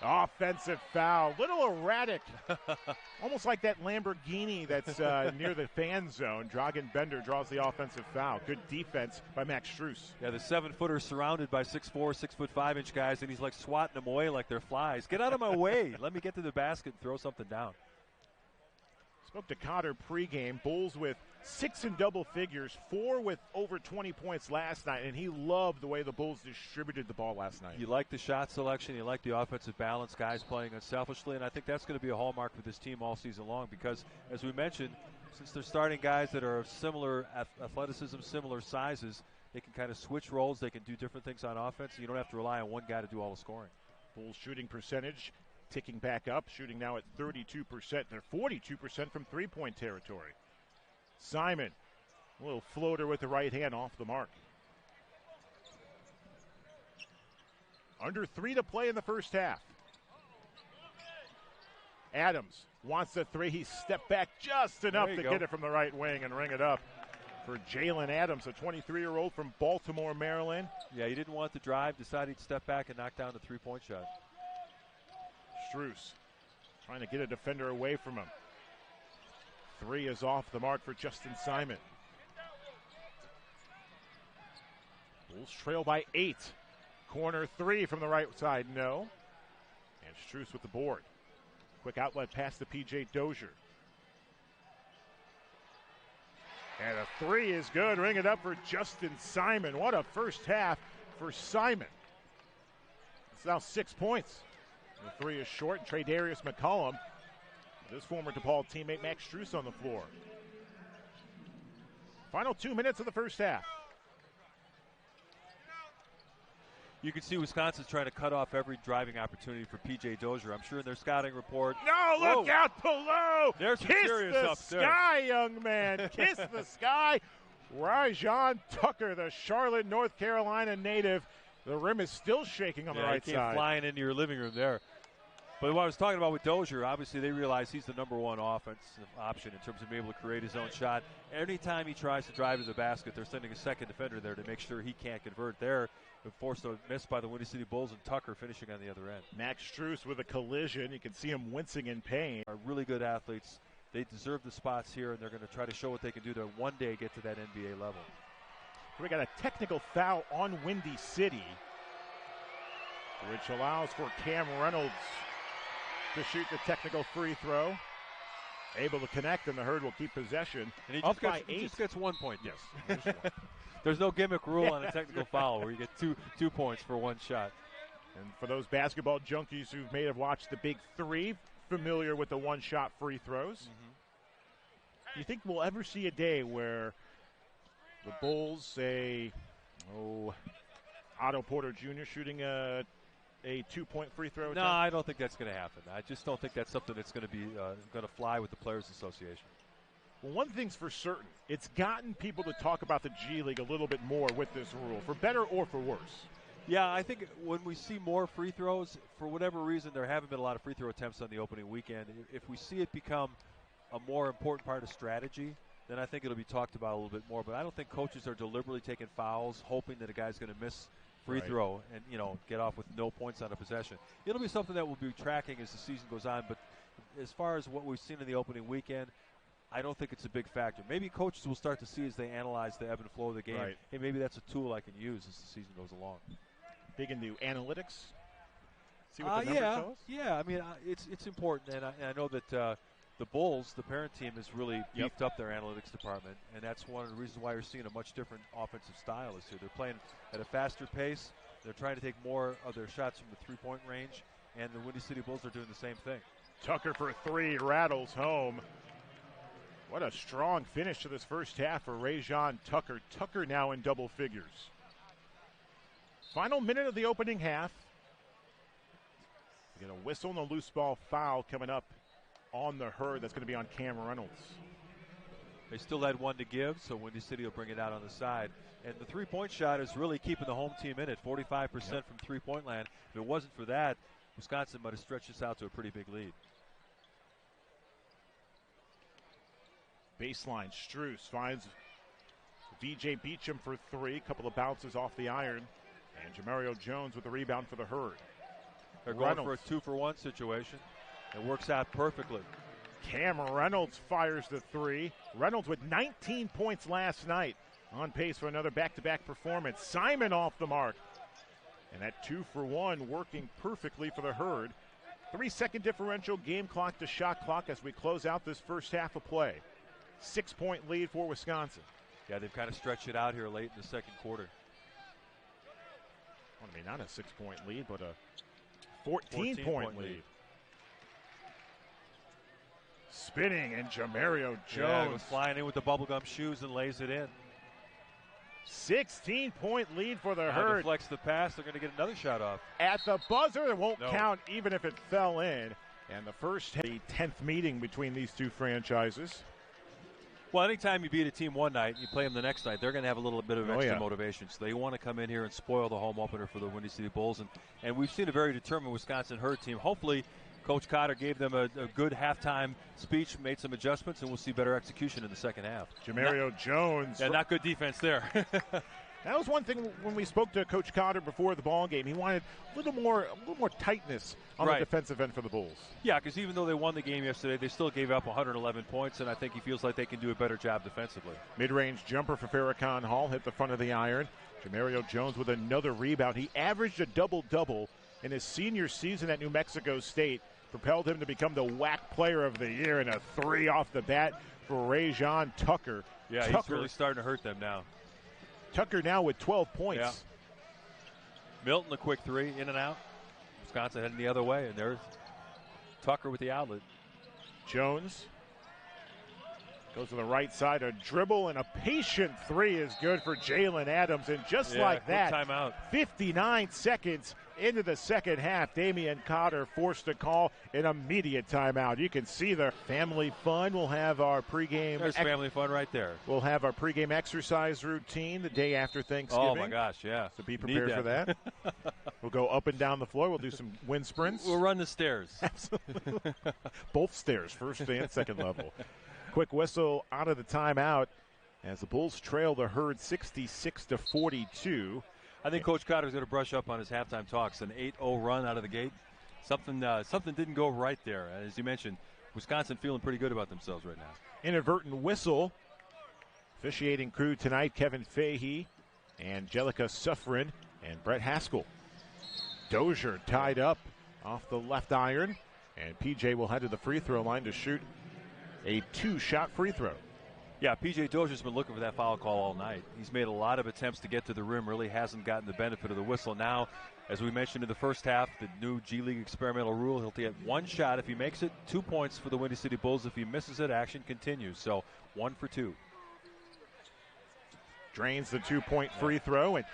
Offensive foul, little erratic. Almost like that Lamborghini that's near the fan zone. Dragan Bender draws the offensive foul. Good defense by Max Strus. Yeah, the 7-footer surrounded by 6'4", 6'5" guys, and he's like swatting them away like they're flies. Get out of my way. Let me get to the basket and throw something down. Spoke to Cotter pregame. Bulls with 6 in double figures, 4 with over 20 points last night, and he loved the way the Bulls distributed the ball last night. You like the shot selection, you like the offensive balance, guys playing unselfishly, and I think that's going to be a hallmark for this team all season long because, as we mentioned, since they're starting guys that are of similar athleticism, similar sizes, they can kind of switch roles, they can do different things on offense, and you don't have to rely on one guy to do all the scoring. Bulls shooting percentage ticking back up, shooting now at 32%. They're 42% from three-point territory. Simon, a little floater with the right hand off the mark. Under 3 to play in the first half. Adams wants the 3. He stepped back just enough to get it from the right wing and ring it up for Jalen Adams, a 23-year-old from Baltimore, Maryland. Yeah, he didn't want the drive, decided he'd step back and knock down the three-point shot. Strus trying to get a defender away from him. 3 is off the mark for Justin Simon. Bulls trail by 8. Corner 3 from the right side, no. And Strus with the board. Quick outlet pass to P.J. Dozier. And a three is good. Ring it up for Justin Simon. What a first half for Simon. It's now 6 points. The three is short. Tradarius McCollum. This former DePaul teammate Max Strus on the floor. Final 2 minutes of the first half. You can see Wisconsin's trying to cut off every driving opportunity for P.J. Dozier. I'm sure in their scouting report. No, look out below. There's some Kiss serious the up there. sky, young man. Kiss the sky. Rajon Tucker, the Charlotte, North Carolina native. The rim is still shaking on the right you side. Flying into your living room there. But what I was talking about with Dozier, obviously they realize he's the number one offensive option in terms of being able to create his own shot. Anytime he tries to drive to the basket, they're sending a second defender there to make sure he can't convert there. They're forced a miss by the Windy City Bulls, and Tucker finishing on the other end. Max Strus with a collision. You can see him wincing in pain. Are really good athletes. They deserve the spots here, and they're going to try to show what they can do to one day get to that NBA level. We got a technical foul on Windy City, which allows for Cam Reynolds to shoot the technical free throw. Able to connect, and the Herd will keep possession. And up by 8. He just gets 1 point. Yes. There's no gimmick rule on a technical foul where you get two points for one shot. And for those basketball junkies who may have watched the Big Three, familiar with the one-shot free throws, do you think we'll ever see a day where the Bulls say, Otto Porter Jr. shooting a 2-point free throw attempt? No, I don't think that's going to happen. I just don't think that's something that's going to be going to fly with the Players Association. Well, one thing's for certain. It's gotten people to talk about the G League a little bit more with this rule, for better or for worse. Yeah, I think when we see more free throws, for whatever reason, there haven't been a lot of free throw attempts on the opening weekend. If we see it become a more important part of strategy, then I think it'll be talked about a little bit more. But I don't think coaches are deliberately taking fouls, hoping that a guy's going to miss free throw and, get off with no points on a possession. It'll be something that we'll be tracking as the season goes on. But as far as what we've seen in the opening weekend, I don't think it's a big factor. Maybe coaches will start to see as they analyze the ebb and flow of the game, hey, maybe that's a tool I can use as the season goes along. Big into analytics? See what the numbers tell us? Yeah, I mean, it's important, and I know that the Bulls, the parent team, has really beefed up their analytics department, and that's one of the reasons why you're seeing a much different offensive style this year. They're playing at a faster pace. They're trying to take more of their shots from the three-point range, and the Windy City Bulls are doing the same thing. Tucker for 3, rattles home. What a strong finish to this first half for Rajon Tucker. Tucker now in double figures. Final minute of the opening half. We get a whistle and a loose ball foul coming up on the Herd. That's going to be on Cam Reynolds. They still had one to give, so Windy City will bring it out on the side. And the three-point shot is really keeping the home team in it, 45% from three-point land. If it wasn't for that, Wisconsin might have stretched this out to a pretty big lead. Baseline, Strus finds DJ Beecham for 3. Couple of bounces off the iron. And Jamario Jones with the rebound for the Herd. They're going for a 2-for-1 situation. It works out perfectly. Cam Reynolds fires the 3. Reynolds with 19 points last night. On pace for another back-to-back performance. Simon off the mark. And that 2-for-1 working perfectly for the Herd. 3-second differential, game clock to shot clock as we close out this first half of play. 6-point lead for Wisconsin. Yeah, they've kind of stretched it out here late in the second quarter. Well, I mean, not a 6-point lead, but a 14-point lead. Spinning, and Jamario Jones was flying in with the bubblegum shoes and lays it in. 16-point lead for the Herd. Deflects the pass. They're going to get another shot off. At the buzzer, it won't count even if it fell in. And the 10th meeting between these two franchises. Well, anytime you beat a team one night and you play them the next night, they're going to have a little bit of extra motivation. So they want to come in here and spoil the home opener for the Windy City Bulls. And we've seen a very determined Wisconsin Herd team. Hopefully, Coach Cotter gave them a good halftime speech, made some adjustments, and we'll see better execution in the second half. Jamario Jones. Yeah, not good defense there. That was one thing when we spoke to Coach Cotter before the ball game. He wanted a little more tightness on the defensive end for the Bulls. Yeah, because even though they won the game yesterday, they still gave up 111 points, and I think he feels like they can do a better job defensively. Mid-range jumper for Farrakhan Hall hit the front of the iron. Jamario Jones with another rebound. He averaged a double-double in his senior season at New Mexico State propelled him to become the WAC Player of the Year, and a 3 off the bat for Rajon Tucker. Yeah, he's really starting to hurt them now. Tucker now with 12 points. Yeah. Milton, a quick 3, in and out. Wisconsin heading the other way, and there's Tucker with the outlet. Jones goes to the right side, a dribble, and a patient 3 is good for Jalen Adams. And just like that, timeout. 59 seconds into the second half, Damian Cotter forced to call an immediate timeout. You can see the family fun. We'll have our pregame. There's family fun right there. We'll have our pregame exercise routine the day after Thanksgiving. Oh, my gosh, yeah. So be prepared for that. We'll go up and down the floor. We'll do some wind sprints. We'll run the stairs. Absolutely. Both stairs, first and second level. Quick whistle out of the timeout as the Bulls trail the Herd 66-42. I think Coach Cotter's going to brush up on his halftime talks. An 8-0 run out of the gate. Something didn't go right there. As you mentioned, Wisconsin feeling pretty good about themselves right now. Inadvertent whistle. Officiating crew tonight, Kevin Fahey, Angelica Suffren, and Brett Haskell. Dozier tied up off the left iron, and PJ will head to the free throw line to shoot a 2-shot free throw. Yeah, P.J. Dozier's been looking for that foul call all night. He's made a lot of attempts to get to the rim, really hasn't gotten the benefit of the whistle. Now, as we mentioned in the first half, the new G League experimental rule, he'll get 1 shot. If he makes it, 2 points for the Windy City Bulls. If he misses it, action continues. So 1 for 2. Drains the 2-point free throw, and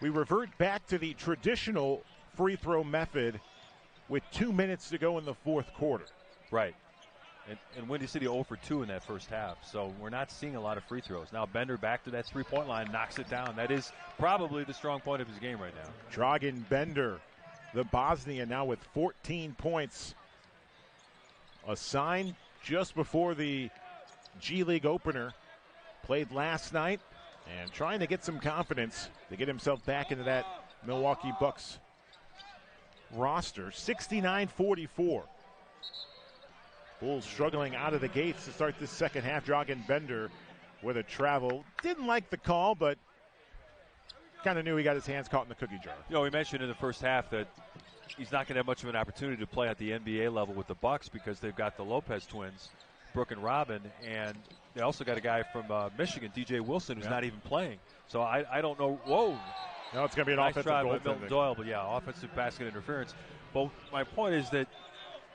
we revert back to the traditional free throw method with 2 minutes to go in the fourth quarter. Right. And Windy City 0 for 2 in that first half, so we're not seeing a lot of free throws. Now Bender back to that 3-point line, knocks it down. That is probably the strong point of his game right now. Dragan Bender, the Bosnian, now with 14 points. Assigned just before the G League opener. Played last night and trying to get some confidence to get himself back into that Milwaukee Bucks roster. 69-44. Bulls struggling out of the gates to start this second half. Dragan Bender with a travel. Didn't like the call, but kind of knew he got his hands caught in the cookie jar. You know, we mentioned in the first half that he's not going to have much of an opportunity to play at the NBA level with the Bucks because they've got the Lopez twins, Brooke and Robin, and they also got a guy from Michigan, DJ Wilson, who's not even playing. So I don't know. Whoa. No, it's going to be an offensive try goal by Milton Doyle, but yeah, offensive basket interference. But my point is that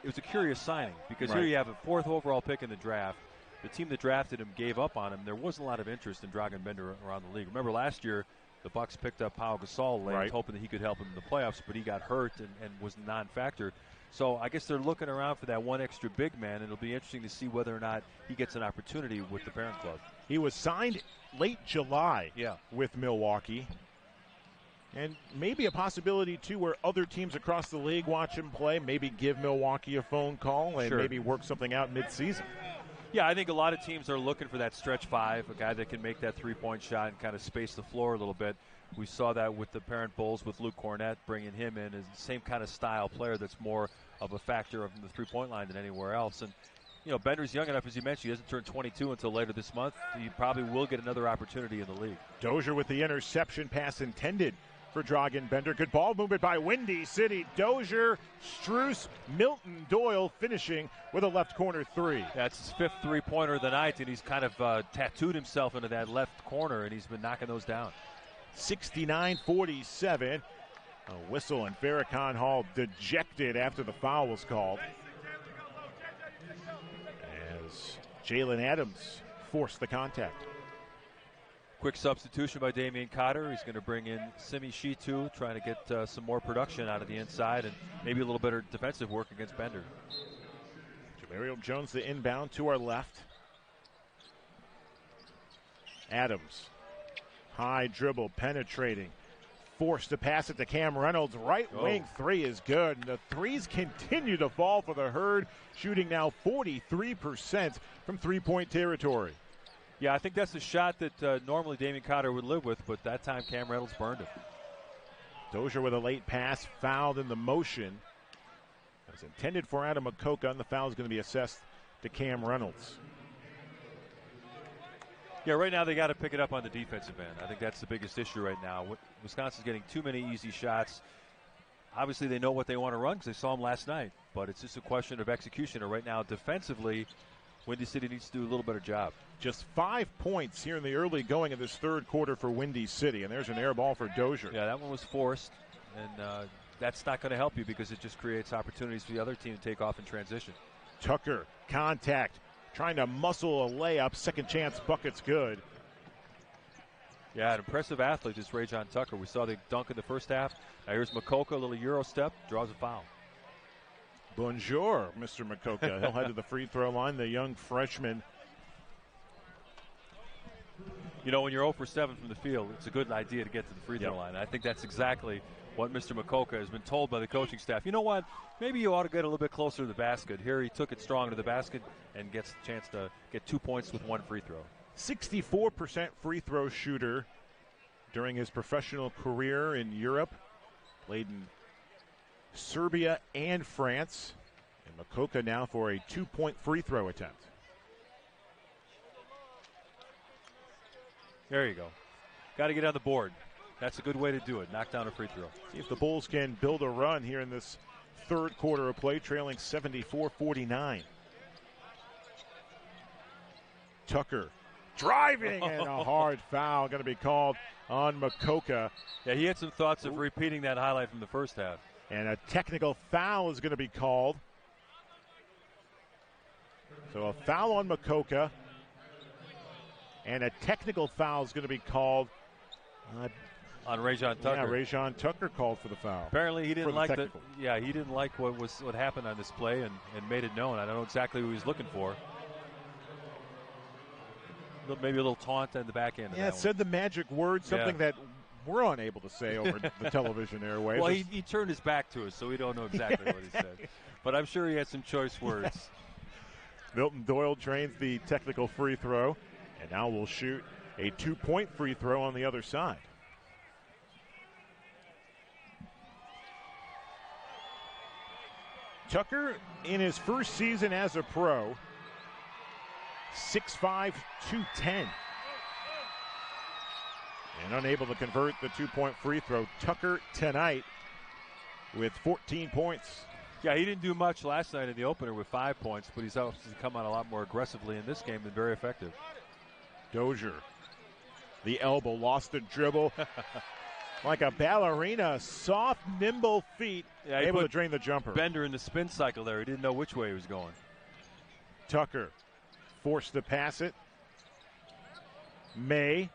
it was a curious signing because here you have a 4th overall pick in the draft. The team that drafted him gave up on him. There wasn't a lot of interest in Dragan Bender around the league. Remember last year, the Bucks picked up Pau Gasol late, hoping that he could help them in the playoffs, but he got hurt and was a non-factor. So I guess they're looking around for that one extra big man, and it'll be interesting to see whether or not he gets an opportunity with the parent club. He was signed late July with Milwaukee. And maybe a possibility, too, where other teams across the league watch him play, maybe give Milwaukee a phone call and maybe work something out mid-season. Yeah, I think a lot of teams are looking for that stretch 5, a guy that can make that 3-point shot and kind of space the floor a little bit. We saw that with the parent Bulls with Luke Cornett, bringing him in as the same kind of style player that's more of a factor of the 3-point line than anywhere else. And, you know, Bender's young enough, as you mentioned, he doesn't turn 22 until later this month. He probably will get another opportunity in the league. Dozier with the interception pass intended for Dragan Bender. Good ball movement by Windy City. Dozier, Strus, Milton Doyle finishing with a left corner 3. That's his 5th 3-pointer of the night, and he's kind of tattooed himself into that left corner, and he's been knocking those down. 69-47. A whistle, and Farrakhan Hall dejected after the foul was called, as Jalen Adams forced the contact. Quick substitution by Damian Cotter. He's going to bring in Simi Shitu, trying to get some more production out of the inside and maybe a little better defensive work against Bender. Jamario Jones, the inbound to our left. Adams, high dribble, penetrating. Forced to pass it to Cam Reynolds. Right wing 3 is good. And the threes continue to fall for the Herd, shooting now 43% from 3-point territory. Yeah, I think that's the shot that normally Damian Cotter would live with, but that time Cam Reynolds burned it. Dozier with a late pass, fouled in the motion. It was intended for Adam Makoka, and the foul is going to be assessed to Cam Reynolds. Yeah, right now they got to pick it up on the defensive end. I think that's the biggest issue right now. Wisconsin's getting too many easy shots. obviously they know what they want to run because they saw him last night. But it's just a question of execution. And right now, defensively, Windy City needs to do a little better job. Just 5 points here in the early going of this third quarter for Windy City. And there's an air ball for Dozier. Yeah, that one was forced. And that's not going to help you because it just creates opportunities for the other team to take off in transition. Tucker, contact, trying to muscle a layup. Second chance bucket's good. Yeah, an impressive athlete, this Rajon Tucker. We saw the dunk in the first half. Now here's Makoka, a little Euro step, draws a foul. Bonjour, Mr. Makoka. He'll head to the free throw line, the young freshman. You know, when you're 0 for 7 from the field, it's a good idea to get to the free throw line. I think that's exactly what Mr. Makoka has been told by the coaching staff. You know what? Maybe you ought to get a little bit closer to the basket. Here he took it strong to the basket and gets a chance to get 2 points with 1 free throw. 64% free throw shooter during his professional career in Europe. Played in Serbia and France. And Makoka now for a 2-point free throw attempt. There you go. Got to get on the board. That's a good way to do it. Knock down a free throw. See if the Bulls can build a run here in this third quarter of play, trailing 74-49. Tucker driving and a hard foul going to be called on Makoka. Yeah, he had some thoughts of repeating that highlight from the first half. And a technical foul is going to be called. So a foul on Makoka. And a technical foul is going to be called on Rajon Tucker. Yeah, Rajon Tucker called for the foul. Apparently he didn't like the he didn't like what happened on this play and made it known. I don't know exactly who he was looking for. Maybe a little taunt on the back end. Yeah, it said the magic word, something that we're unable to say over the television airwaves. Well, he turned his back to us, so we don't know exactly what he said. But I'm sure he had some choice words. Milton Doyle drains the technical free throw, and now we'll shoot a 2-point free throw on the other side. Tucker, in his first season as a pro, 6'5", 210. And unable to convert the 2-point free throw. Tucker tonight with 14 points. Yeah, he didn't do much last night in the opener with 5 points, but he's obviously come out a lot more aggressively in this game and very effective. Dozier, the elbow, lost the dribble. Like a ballerina, soft, nimble feet, able to drain the jumper. Bender in the spin cycle there. He didn't know which way he was going. Tucker forced to pass it. May.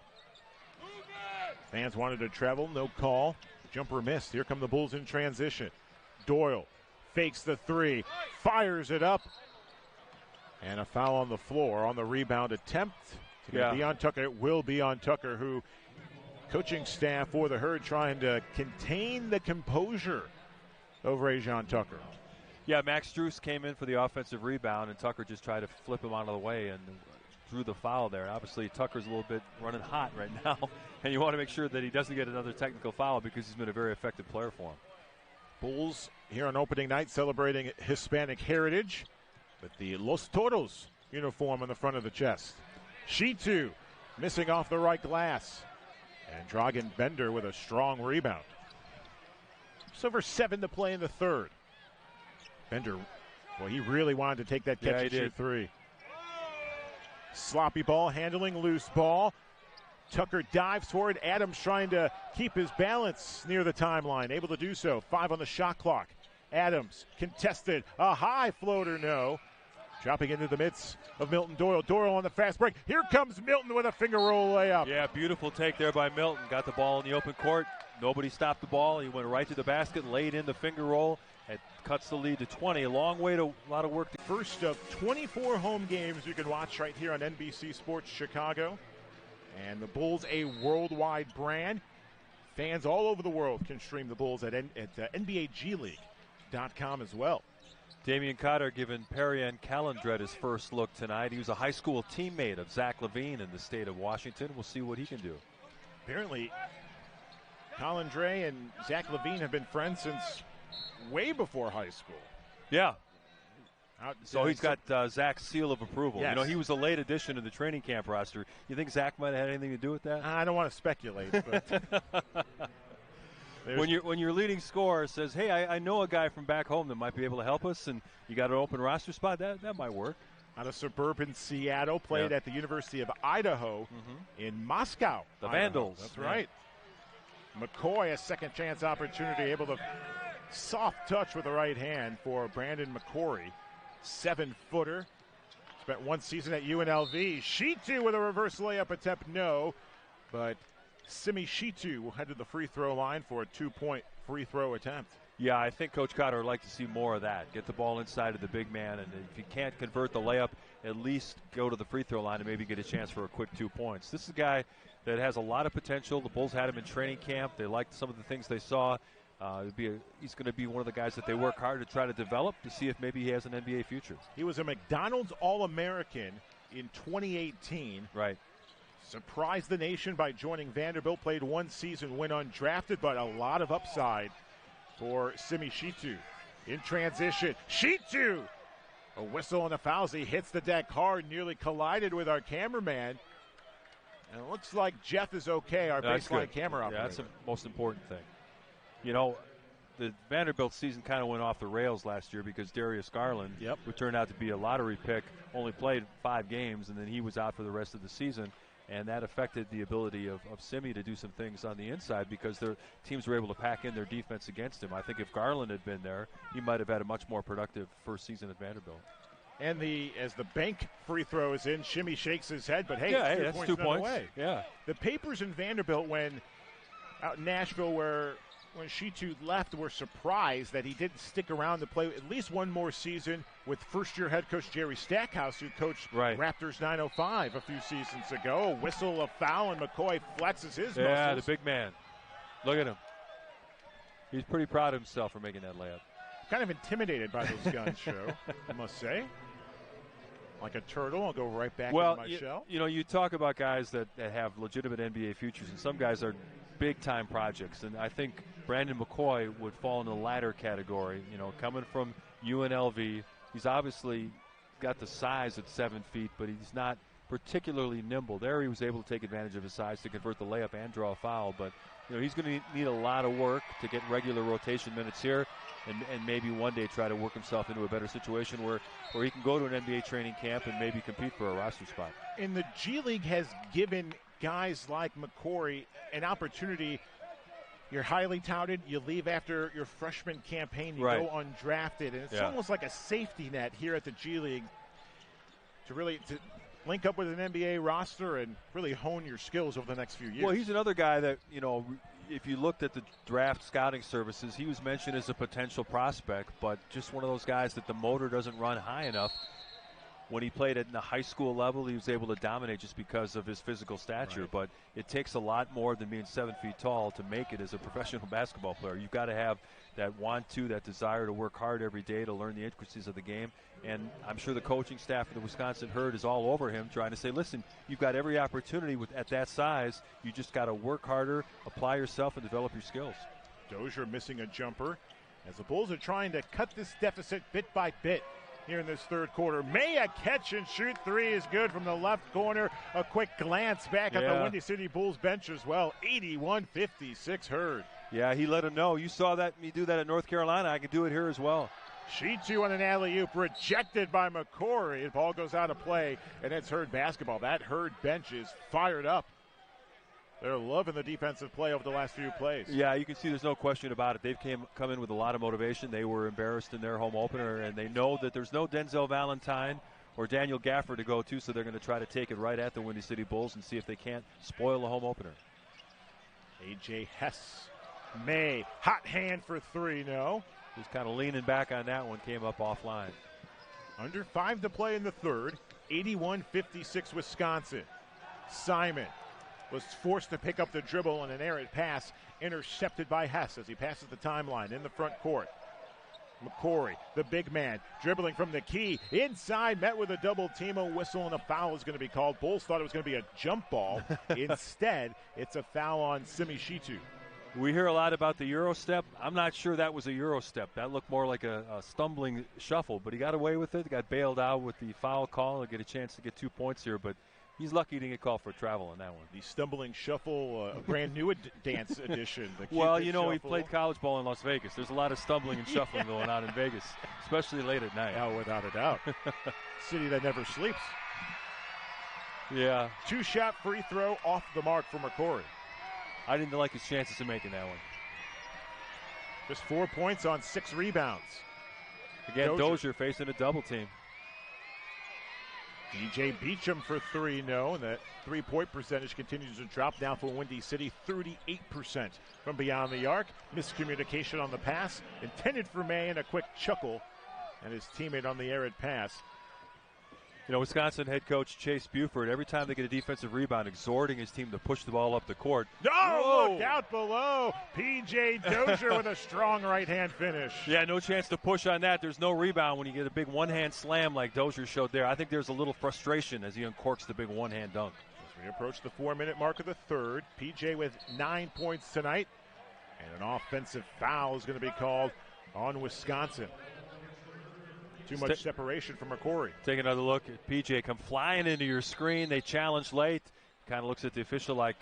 Fans wanted to travel, no call. Jumper missed. Here come the Bulls in transition. Doyle fakes the three, fires it up. And a foul on the floor on the rebound attempt. It's going to be on Tucker. It will be on Tucker, who coaching staff for the Herd trying to contain the composure of Rajon Tucker. Yeah, Max Strus came in for the offensive rebound, and Tucker just tried to flip him out of the way and drew the foul there. And obviously, Tucker's a little bit running hot right now, and you want to make sure that he doesn't get another technical foul because he's been a very effective player for him. Bulls here on opening night celebrating Hispanic heritage with the Los Toros uniform on the front of the chest. Shitu missing off the right glass. And Dragan Bender with a strong rebound. Just over 7 to play in the third. Bender, well, he really wanted to take that catch and shoot three. Sloppy ball handling, loose ball. Tucker dives for it. Adams trying to keep his balance near the timeline. Able to do so. 5 on the shot clock. Adams contested. A high floater, no. Dropping into the midst of Milton Doyle. Doyle on the fast break. Here comes Milton with a finger roll layup. Yeah, beautiful take there by Milton. Got the ball in the open court. Nobody stopped the ball. He went right to the basket, laid in the finger roll, and cuts the lead to 20. A long way to a lot of work. First of 24 home games you can watch right here on NBC Sports Chicago. And the Bulls, a worldwide brand. Fans all over the world can stream the Bulls at NBAGleague.com as well. Damian Cotter giving Perrion Calendret his first look tonight. He was a high school teammate of Zach LaVine in the state of Washington. We'll see what he can do. Apparently, Calendret and Zach LaVine have been friends since way before high school. Yeah. So he's got Zach's seal of approval. Yes. You know, he was a late addition to the training camp roster. You think Zach might have had anything to do with that? I don't want to speculate, but When your leading scorer says, hey, I know a guy from back home that might be able to help us, and you got an open roster spot, that might work. Out of suburban Seattle, played at the University of Idaho in Moscow. The Vandals. That's right. McCoy, a second chance opportunity, able to soft touch with the right hand for Brandon McCory. 7-footer. Spent one season at UNLV. Shitu with a reverse layup attempt, no. But Simi Shitu will head to the free throw line for a 2-point free throw attempt. Yeah, I think Coach Cotter would like to see more of that. Get the ball inside of the big man, and if you can't convert the layup, at least go to the free throw line and maybe get a chance for a quick 2 points. This is a guy that has a lot of potential. The Bulls had him in training camp. They liked some of the things they saw. He's going to be one of the guys that they work hard to try to develop to see if maybe he has an NBA future. He was a McDonald's All-American in 2018. Right. Surprised the nation by joining Vanderbilt. Played one season, went undrafted, but a lot of upside for Simi Shitu. In transition, Shitu! A whistle and a foul as he hits the deck hard, nearly collided with our cameraman. And it looks like Jeff is okay, our baseline camera operator. Yeah, that's the most important thing. You know, the Vanderbilt season kind of went off the rails last year because Darius Garland, who turned out to be a lottery pick, only played 5 games, and then he was out for the rest of the season. And that affected the ability of Simi to do some things on the inside because their teams were able to pack in their defense against him. I think if Garland had been there, he might have had a much more productive first season at Vanderbilt. And as the bank free throw is in, Shimmy shakes his head, but hey, that's 2 points. Away. Yeah. The papers in Vanderbilt when out in Nashville when Shitu left were surprised that he didn't stick around to play at least one more season with first-year head coach Jerry Stackhouse, who coached Raptors 905 a few seasons ago. A whistle, a foul, and McCoy flexes his muscles. Yeah, the big man. Look at him. He's pretty proud of himself for making that layup. Kind of intimidated by those guns, Joe, I must say. Like a turtle, I'll go right back into my shell. You know, you talk about guys that have legitimate NBA futures, and some guys are big-time projects, and I think Brandon McCoy would fall in the latter category. You know, coming from UNLV, he's obviously got the size at 7 feet, but he's not particularly nimble. There he was able to take advantage of his size to convert the layup and draw a foul, but you know, he's going to need a lot of work to get regular rotation minutes here and maybe one day try to work himself into a better situation where he can go to an NBA training camp and maybe compete for a roster spot. And the G League has given guys like McCory an opportunity. You're highly touted, you leave after your freshman campaign, you go undrafted, and it's almost like a safety net here at the G League to link up with an NBA roster and really hone your skills over the next few years. Well, he's another guy that, you know, if you looked at the draft scouting services, he was mentioned as a potential prospect, but just one of those guys that the motor doesn't run high enough. When he played at the high school level, he was able to dominate just because of his physical stature. But it takes a lot more than being 7 feet tall to make it as a professional basketball player. You've got to have that want to, that desire to work hard every day to learn the intricacies of the game. And I'm sure the coaching staff of the Wisconsin Herd is all over him trying to say, listen, you've got every opportunity at that size. You just got to work harder, apply yourself, and develop your skills. Dozier missing a jumper as the Bulls are trying to cut this deficit bit by bit here in this third quarter. May a catch and shoot three is good from the left corner. A quick glance back at the Windy City Bulls bench as well. 81-56 Herd. Yeah, he let him know. You saw that me do that at North Carolina. I can do it here as well. Shitu on an alley-oop rejected by McCory. The ball goes out of play, and it's Herd basketball. That Herd bench is fired up. They're loving the defensive play over the last few plays. Yeah, you can see there's no question about it. They've come in with a lot of motivation. They were embarrassed in their home opener, and they know that there's no Denzel Valentine or Daniel Gafford to go to, so they're going to try to take it right at the Windy City Bulls and see if they can't spoil the home opener. A.J. Hess. May. Hot hand for three, no. Just kind of leaning back on that one, came up offline. Under 5 to play in the third. 81-56 Wisconsin. Simon was forced to pick up the dribble on an errant pass, intercepted by Hess as he passes the timeline in the front court. McCory, the big man, dribbling from the key. Inside, met with a double team. A whistle and a foul is going to be called. Bulls thought it was going to be a jump ball. Instead, it's a foul on Simi Shitu. We hear a lot about the Euro step. I'm not sure that was a Euro step. That looked more like a stumbling shuffle, but he got away with it. Got bailed out with the foul call and get a chance to get 2 points here. But He's lucky he didn't get called for travel on that one. The stumbling shuffle, a brand new dance edition. Well, you know, he played college ball in Las Vegas. There's a lot of stumbling and shuffling going on in Vegas, especially late at night. Yeah, without a doubt. City that never sleeps. Yeah. 2-shot free throw off the mark for McCrory. I didn't like his chances of making that one. Just 4 points on 6 rebounds. Again, Dozier facing a double team. DJ Beecham for 3, no, and that three-point percentage continues to drop down for Windy City, 38% from beyond the arc. Miscommunication on the pass, intended for May, and a quick chuckle, and his teammate on the arid pass. You know, Wisconsin head coach Chase Buford, every time they get a defensive rebound, exhorting his team to push the ball up the court. No, look out below. P.J. Dozier with a strong right-hand finish. Yeah, no chance to push on that. There's no rebound when you get a big one-hand slam like Dozier showed there. I think there's a little frustration as he uncorks the big one-hand dunk. As we approach the 4-minute mark of the third, P.J. with 9 points tonight, and an offensive foul is going to be called on Wisconsin. Too much separation from McCrory. Take another look at PJ. Come flying into your screen. They challenge late. Kind of looks at the official like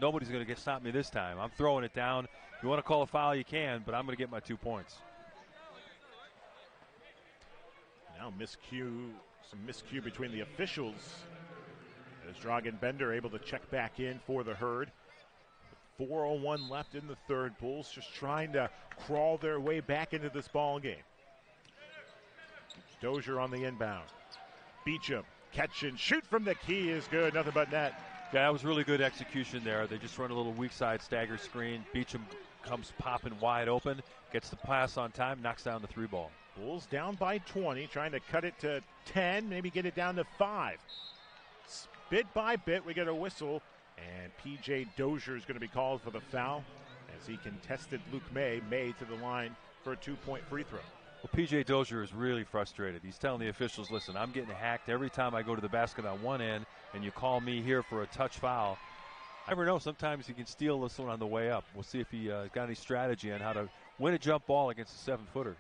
nobody's going to stop me this time. I'm throwing it down. If you want to call a foul, you can, but I'm going to get my 2 points. Now some miscue between the officials. As Dragan Bender able to check back in for the Herd. 4:01 left in the third. Bulls just trying to crawl their way back into this ball game. Dozier on the inbound. Beecham, catch and shoot from the key is good. Nothing but net. Yeah, that was really good execution there. They just run a little weak side stagger screen. Beecham comes popping wide open, gets the pass on time, knocks down the 3 ball. Bulls down by 20, trying to cut it to 10, maybe get it down to 5. Bit by bit, we get a whistle, and P.J. Dozier is going to be called for the foul as he contested Luke May to the line for a 2-point free throw. Well, P.J. Dozier is really frustrated. He's telling the officials, listen, I'm getting hacked every time I go to the basket on one end, and you call me here for a touch foul. I never know. Sometimes he can steal this one on the way up. We'll see if he got any strategy on how to win a jump ball against a 7-footer.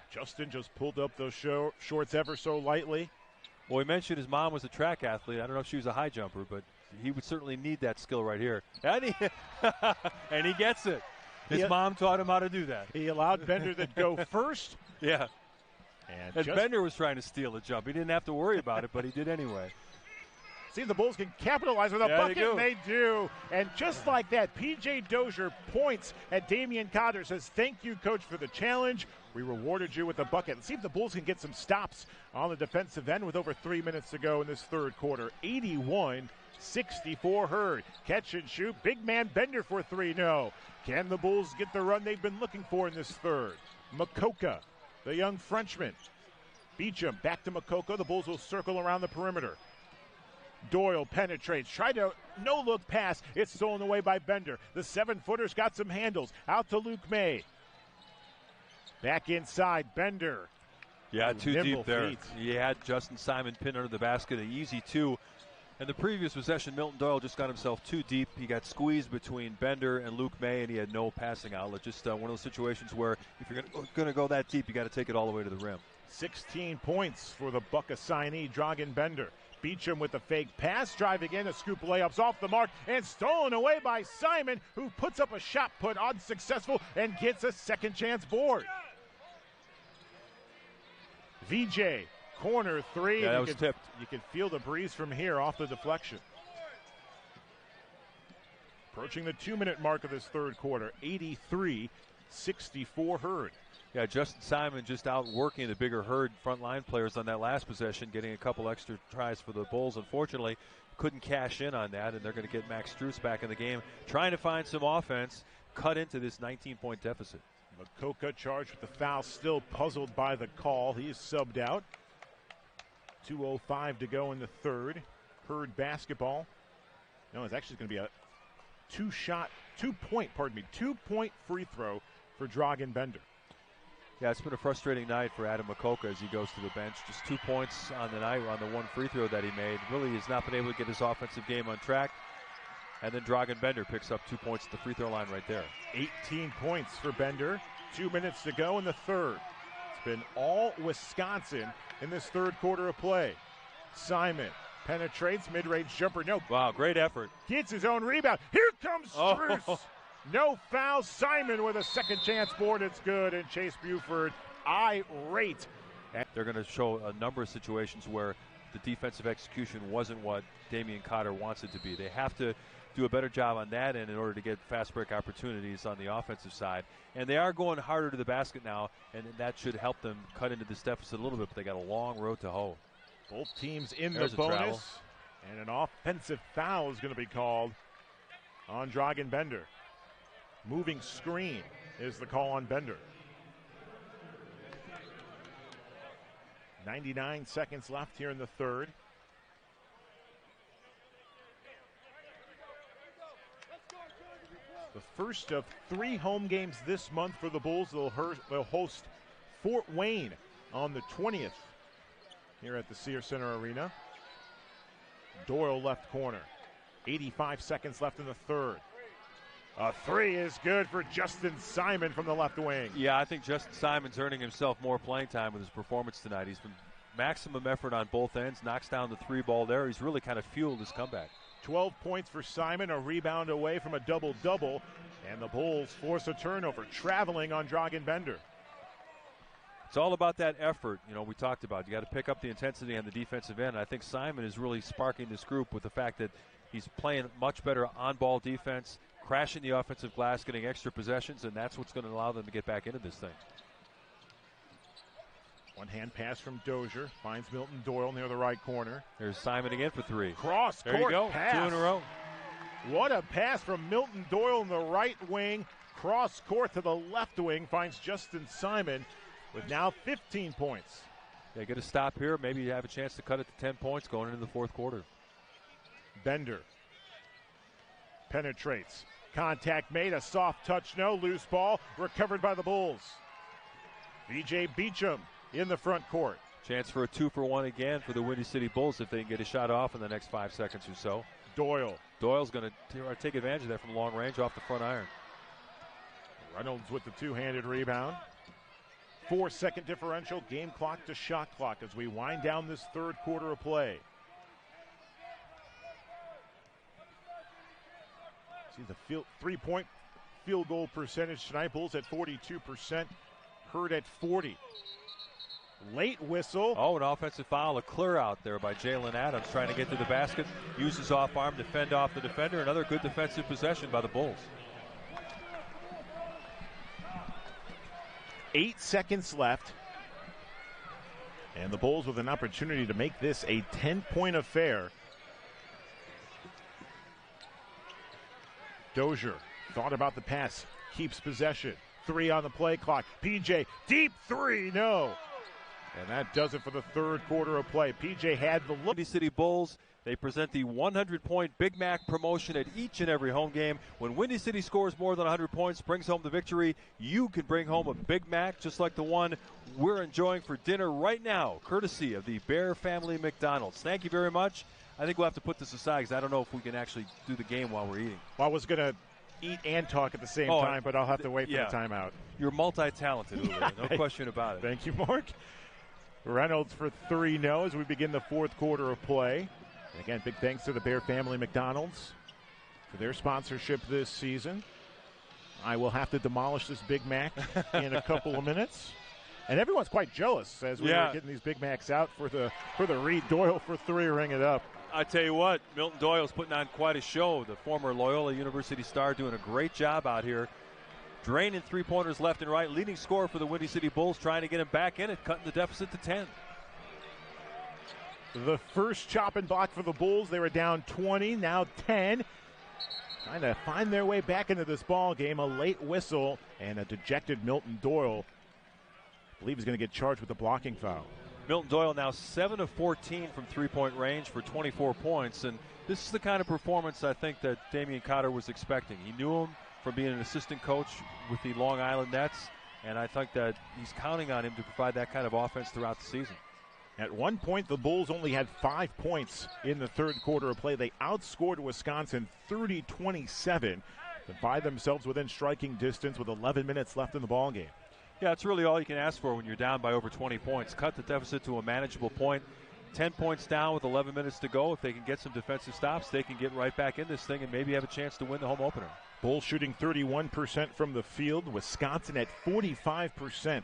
Justin just pulled up those shorts ever so lightly. Well, he mentioned his mom was a track athlete. I don't know if she was a high jumper, but he would certainly need that skill right here. And he gets it. His mom taught him how to do that. He allowed Bender to go first. Yeah. And Bender was trying to steal a jump. He didn't have to worry about it, but he did anyway. See if the Bulls can capitalize with a bucket. They do. And just like that, P.J. Dozier points at Damian Cotter, says, thank you, Coach, for the challenge. We rewarded you with a bucket. Let's see if the Bulls can get some stops on the defensive end with over 3 minutes to go in this third quarter. 81-64 Herd. Catch and shoot. Big man Bender for 3. No. Can the Bulls get the run they've been looking for in this third? Makoka, the young Frenchman. Beecham back to Makoka. The Bulls will circle around the perimeter. Doyle penetrates. Tried to no-look pass. It's stolen away by Bender. The 7-footer's got some handles. Out to Luke May. Back inside, Bender. Yeah, too deep there. He had Justin Simon pinned under the basket. An easy 2. In the previous possession, Milton Doyle just got himself too deep. He got squeezed between Bender and Luke May, and he had no passing outlet. Just one of those situations where if you're going to go that deep, you got to take it all the way to the rim. 16 points for the Buck assignee, Dragan Bender. Beecham with the fake pass, driving in, a scoop layups off the mark, and stolen away by Simon, who puts up a shot put unsuccessful and gets a second chance board. VJ, corner 3. Yeah, that was tipped. You can feel the breeze from here off the deflection. Approaching the 2-minute mark of this third quarter, 83-64 Herd. Yeah, Justin Simon just outworking the bigger Herd frontline players on that last possession, getting a couple extra tries for the Bulls. Unfortunately, couldn't cash in on that, and they're going to get Max Strus back in the game, trying to find some offense, cut into this 19-point deficit. Makoka charged with the foul, still puzzled by the call. He is subbed out. 2:05 to go in the third. Herd basketball. No, it's actually going to be a two-point free throw for Dragan Bender. Yeah, it's been a frustrating night for Adam Makoka as he goes to the bench. Just 2 points on the night on the one free throw that he made. Really has not been able to get his offensive game on track. And then Dragan Bender picks up 2 points at the free throw line right there. 18 points for Bender. 2 minutes to go in the third. It's been all Wisconsin in this third quarter of play. Simon Penetrates, mid-range jumper, no. Wow, great effort. Gets his own rebound. Here comes Strus. No foul. Simon with a second chance board. It's good. And Chase Buford irate. They're going to show a number of situations where the defensive execution wasn't what Damian Cotter wants it to be. They have to do a better job on that end in order to get fast break opportunities on the offensive side. And they are going harder to the basket now, and that should help them cut into this deficit a little bit, but they got a long road to hoe. Both teams in There's the bonus, and an offensive foul is going to be called on Dragan Bender. Moving screen is the call on Bender. 99 seconds left here in the third. The first of 3 home games this month for the Bulls. They'll host Fort Wayne on the 20th here at the Sears Center Arena. Doyle left corner. 85 seconds left in the third. A 3 is good for Justin Simon from the left wing. Yeah, I think Justin Simon's earning himself more playing time with his performance tonight. He's been maximum effort on both ends, knocks down the 3 ball there. He's really kind of fueled his comeback. 12 points for Simon, a rebound away from a double-double, and the Bulls force a turnover, traveling on Dragan Bender. It's all about that effort, we talked about. You got to pick up the intensity on the defensive end. I think Simon is really sparking this group with the fact that he's playing much better on-ball defense, crashing the offensive glass, getting extra possessions, and that's what's going to allow them to get back into this thing. One-hand pass from Dozier. Finds Milton Doyle near the right corner. There's Simon again for 3. Cross-court there you go. pass. 2 in a row. What a pass from Milton Doyle in the right wing. Cross-court to the left wing. Finds Justin Simon with now 15 points. Yeah, get a stop here. Maybe you have a chance to cut it to 10 points going into the fourth quarter. Bender penetrates. Contact made. A soft touch, no. Loose ball. Recovered by the Bulls. V.J. Beacham in the front court. Chance for a 2-for-1 again for the Windy City Bulls if they can get a shot off in the next 5 seconds or so. Doyle's going to take advantage of that from long range off the front iron. Reynolds with the two-handed rebound. 4-second differential, game clock to shot clock as we wind down this third quarter of play. See the three-point field goal percentage tonight. Bulls at 42%, Hurd at 40%. Late whistle. Oh, an offensive foul, a clear out there by Jalen Adams trying to get to the basket. Uses off arm to fend off the defender. Another good defensive possession by the Bulls. 8 seconds left. And the Bulls with an opportunity to make this a 10-point affair. Dozier thought about the pass, keeps possession. 3 on the play clock. PJ, deep 3, no. And that does it for the third quarter of play. PJ had the look. Windy City Bulls, they present the 100-point Big Mac promotion at each and every home game. When Windy City scores more than 100 points, brings home the victory, you can bring home a Big Mac just like the one we're enjoying for dinner right now, courtesy of the Bear Family McDonald's. Thank you very much. I think we'll have to put this aside because I don't know if we can actually do the game while we're eating. Well, I was going to eat and talk at the same time, but I'll have to wait for the timeout. You're multi-talented, Julio. No question about it. Thank you, Mark. Reynolds for 3 no as we begin the fourth quarter of play. And again, big thanks to the Bear Family McDonald's for their sponsorship this season. I will have to demolish this Big Mac in a couple of minutes. And everyone's quite jealous as we were getting these Big Macs out for the Reed. Doyle for 3, ring it up. I tell you what, Milton Doyle's putting on quite a show. The former Loyola University star doing a great job out here. Draining 3-pointers left and right. Leading scorer for the Windy City Bulls, trying to get him back in it, cutting the deficit to 10. The first chop and block for the Bulls. They were down 20, now 10. Trying to find their way back into this ball game. A late whistle and a dejected Milton Doyle. I believe he's going to get charged with a blocking foul. Milton Doyle now 7 of 14 from three-point range for 24 points. And this is the kind of performance I think that Damian Cotter was expecting. He knew him from being an assistant coach with the Long Island Nets, and I think that he's counting on him to provide that kind of offense throughout the season. At one point, the Bulls only had 5 points in the third quarter of play. They outscored Wisconsin 30-27 to find themselves within striking distance with 11 minutes left in the ballgame. Yeah, it's really all you can ask for when you're down by over 20 points. Cut the deficit to a manageable point. 10 points down with 11 minutes to go. If they can get some defensive stops, they can get right back in this thing and maybe have a chance to win the home opener. Bulls shooting 31% from the field. Wisconsin at 45%.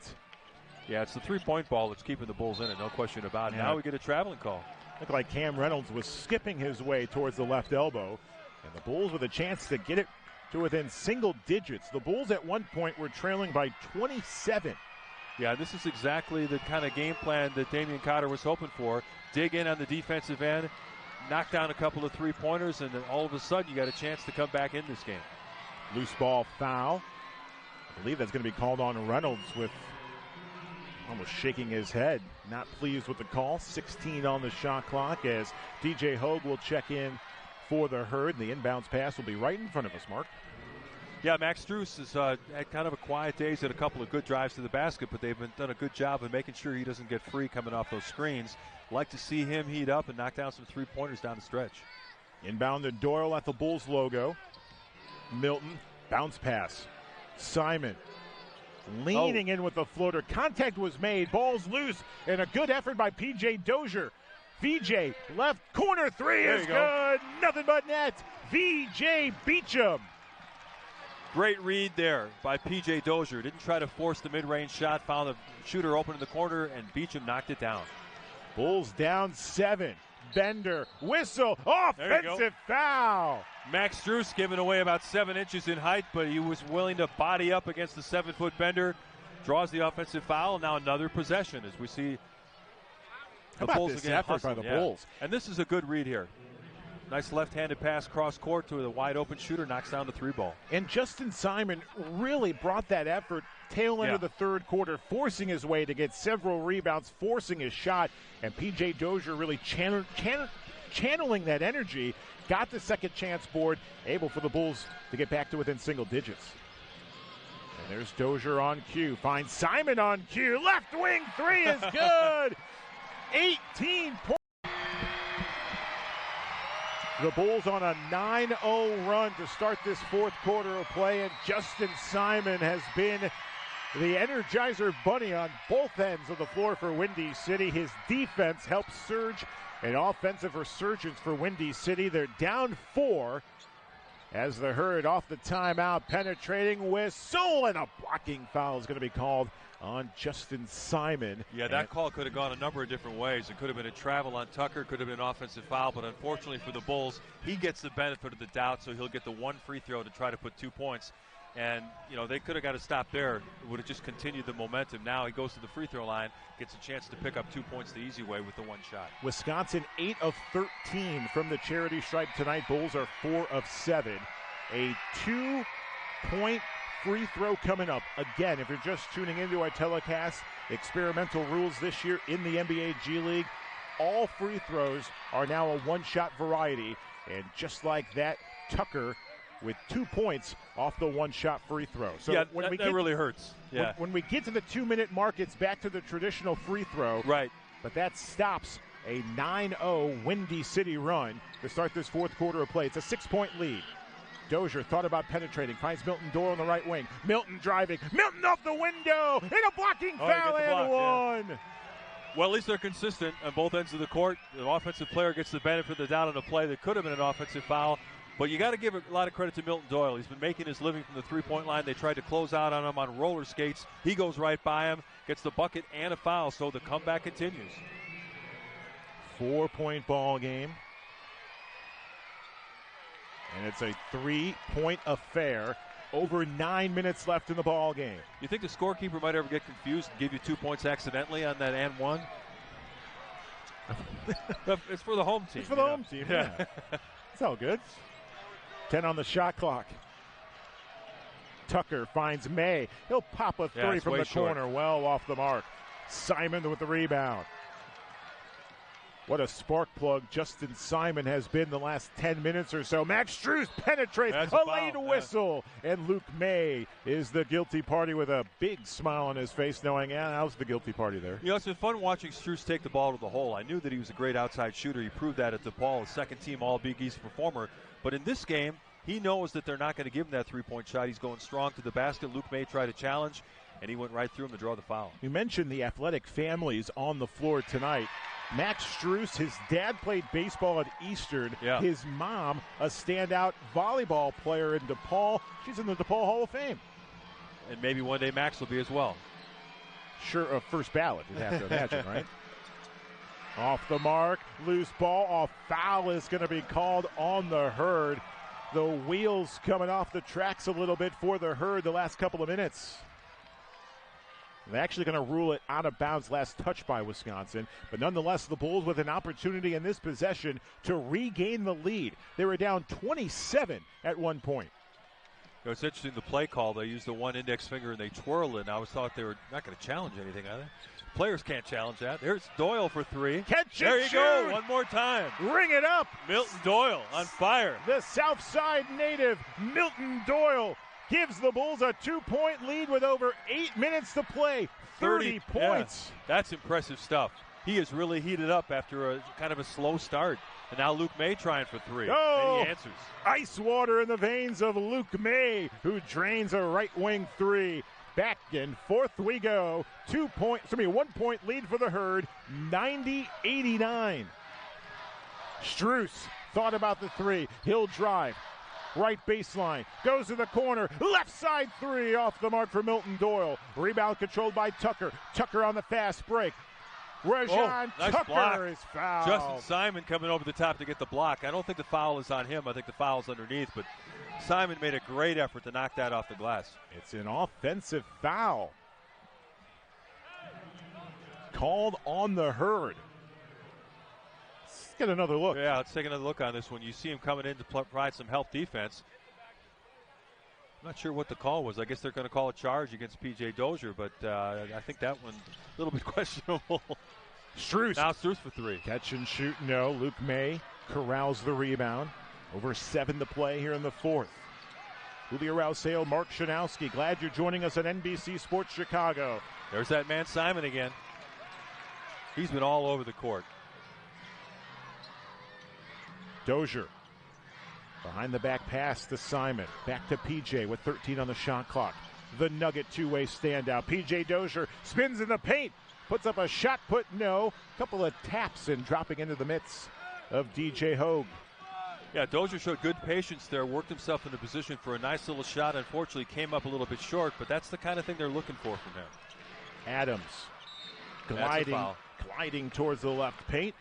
Yeah, it's the three-point ball that's keeping the Bulls in it, no question about it. Yeah. Now we get a traveling call. Looked like Cam Reynolds was skipping his way towards the left elbow. And the Bulls with a chance to get it to within single digits. The Bulls at one point were trailing by 27. Yeah, this is exactly the kind of game plan that Damian Cotter was hoping for. Dig in on the defensive end, knock down a couple of three-pointers, and then all of a sudden you got a chance to come back in this game. Loose ball foul. I believe that's going to be called on Reynolds, with almost shaking his head. Not pleased with the call. 16 on the shot clock as DJ Hogue will check in for the Herd. The inbounds pass will be right in front of us, Mark. Yeah, Max Strus has had kind of a quiet day. He's had a couple of good drives to the basket, but they've done a good job of making sure he doesn't get free coming off those screens. Like to see him heat up and knock down some three-pointers down the stretch. Inbound to Doyle at the Bulls logo. Milton, bounce pass. Simon leaning in with the floater. Contact was made. Ball's loose, and a good effort by P.J. Dozier. VJ, left corner three is good. Nothing but net. VJ Beecham. Great read there by P.J. Dozier. Didn't try to force the mid-range shot. Found the shooter open in the corner, and Beecham knocked it down. Bulls down 7. Bender, whistle, offensive foul. Max Strus giving away about 7 inches in height, but he was willing to body up against the 7-foot Bender. Draws the offensive foul, and now another possession as we see the Bulls this again effort by the Bulls? And this is a good read here. Nice left-handed pass cross court to the wide-open shooter, knocks down the three ball. And Justin Simon really brought that effort tail end of the third quarter, forcing his way to get several rebounds, forcing his shot, and P.J. Dozier really channeling that energy, got the second chance board, able for the Bulls to get back to within single digits. And there's Dozier on cue, finds Simon on cue, left wing three is good! 18 points. The Bulls on a 9-0 run to start this fourth quarter of play, and Justin Simon has been the Energizer Bunny on both ends of the floor for Windy City. His defense helps surge an offensive resurgence for Windy City. They're down 4 as the Herd off the timeout, penetrating whistle, and a blocking foul is going to be called on Justin Simon. Yeah, that call could have gone a number of different ways. It could have been a travel on Tucker, could have been an offensive foul, but unfortunately for the Bulls, he gets the benefit of the doubt, so he'll get the one free throw to try to put 2 points. And, they could have got to stop there. It would have just continued the momentum. Now he goes to the free throw line, gets a chance to pick up 2 points the easy way with the one shot. Wisconsin 8 of 13 from the charity stripe tonight. Bulls are 4 of 7. A 2-point free throw coming up. Again, if you're just tuning into our telecast, experimental rules this year in the NBA G League. All free throws are now a one-shot variety. And just like that, Tucker with 2 points off the one-shot free throw. So that really hurts. Yeah. When we get to the 2-minute mark, it's back to the traditional free throw. Right. But that stops a 9-0 Windy City run to start this fourth quarter of play. It's a 6-point lead. Dozier thought about penetrating, finds Milton Doyle on the right wing. Milton driving, Milton off the window, and a blocking foul and one. Yeah. Well, at least they're consistent on both ends of the court. The offensive player gets the benefit of the doubt on a play that could have been an offensive foul. But you got to give a lot of credit to Milton Doyle. He's been making his living from the three-point line. They tried to close out on him on roller skates. He goes right by him, gets the bucket and a foul, so the comeback continues. 4-point ball game. And it's a 3-point affair. Over 9 minutes left in the ball game. You think the scorekeeper might ever get confused and give you 2 points accidentally on that and one? It's for the home team. It's for the home team, yeah. It's all good. 10 on the shot clock. Tucker finds May. He'll pop a three from the corner. Well off the mark. Simon with the rebound. What a spark plug Justin Simon has been the last 10 minutes or so. Max Strus penetrates, a late whistle. And Luke May is the guilty party with a big smile on his face, knowing, that was the guilty party there. It's been fun watching Strus take the ball to the hole. I knew that he was a great outside shooter. He proved that at DePaul, a second-team All-Big East performer. But in this game, he knows that they're not going to give him that three-point shot. He's going strong to the basket. Luke May tried to challenge, and he went right through him to draw the foul. You mentioned the athletic families on the floor tonight. Max Strus, his dad played baseball at Eastern. Yeah. His mom, a standout volleyball player in DePaul. She's in the DePaul Hall of Fame. And maybe one day Max will be as well. Sure, first ballot, you'd have to imagine, right? Off the mark, loose ball, a foul is going to be called on the Herd. The wheels coming off the tracks a little bit for the Herd the last couple of minutes. They're actually going to rule it out of bounds, last touch by Wisconsin. But nonetheless, the Bulls with an opportunity in this possession to regain the lead. They were down 27 at one point. It's interesting, the play call, they use the one index finger and they twirl it, and I always thought they were not going to challenge anything, are they? Players can't challenge that. There's Doyle for three. Catch it, there you shoot. go, one more time. Ring it up. Milton Doyle on fire. The Southside native, Milton Doyle, gives the Bulls a 2-point lead with over 8 minutes to play. 30 points. Yeah, that's impressive stuff. He has really heated up after a kind of a slow start. And now Luke May trying for three. Oh, and he answers. Ice water in the veins of Luke May, who drains a right wing three. Back and forth we go. 1 point lead for the Herd, 90-89. Strus thought about the three. He'll drive. Right baseline. Goes to the corner. Left side three off the mark for Milton Doyle. Rebound controlled by Tucker. Tucker on the fast break. Rajon nice Tucker block. is fouled. Justin Simon coming over the top to get the block. I don't think the foul is on him. I think the foul is underneath. But Simon made a great effort to knock that off the glass. It's an offensive foul. Called on the Herd. Let's get another look. Yeah, let's take another look on this one. You see him coming in to provide some help defense. I'm not sure what the call was. I guess they're going to call a charge against P.J. Dozier, but I think that one a little bit questionable. Strus. Now Strus for three. Catch and shoot, no. Luke May corrals the rebound. Over 7 to play here in the fourth. Julio Rousseau, Mark Shanowski. Glad you're joining us on NBC Sports Chicago. There's that man Simon again. He's been all over the court. Dozier. Behind the back pass to Simon. Back to PJ with 13 on the shot clock. The Nugget two-way standout. PJ Dozier spins in the paint. Puts up a shot put, no. Couple of taps and dropping into the midst of DJ Hogue. Yeah, Dozier showed good patience there. Worked himself into position for a nice little shot. Unfortunately, came up a little bit short, but that's the kind of thing they're looking for from him. Adams gliding towards the left paint.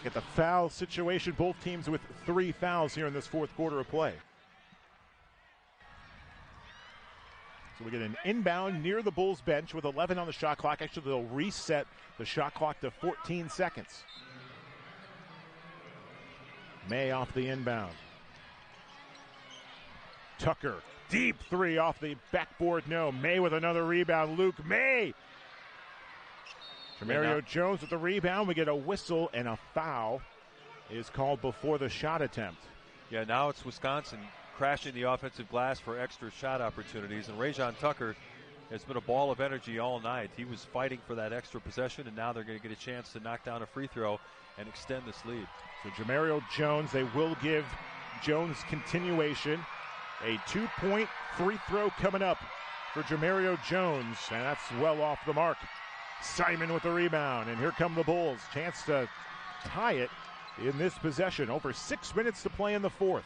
At the foul situation, both teams with 3 fouls here in this fourth quarter of play. So we get an inbound near the Bulls bench with 11 on the shot clock. Actually, they'll reset the shot clock to 14 seconds. May off the inbound. Tucker, deep three off the backboard, no. May with another rebound. Luke May. Jamario Jones with the rebound. We get a whistle, and a foul is called before the shot attempt. Yeah, now it's Wisconsin crashing the offensive glass for extra shot opportunities. And Rajon Tucker has been a ball of energy all night. He was fighting for that extra possession, and now they're going to get a chance to knock down a free throw and extend this lead. So Jamario Jones, they will give Jones continuation. A 2-point free throw coming up for Jamario Jones, and that's well off the mark. Simon with the rebound, and here come the Bulls. Chance to tie it in this possession. Over 6 minutes to play in the fourth.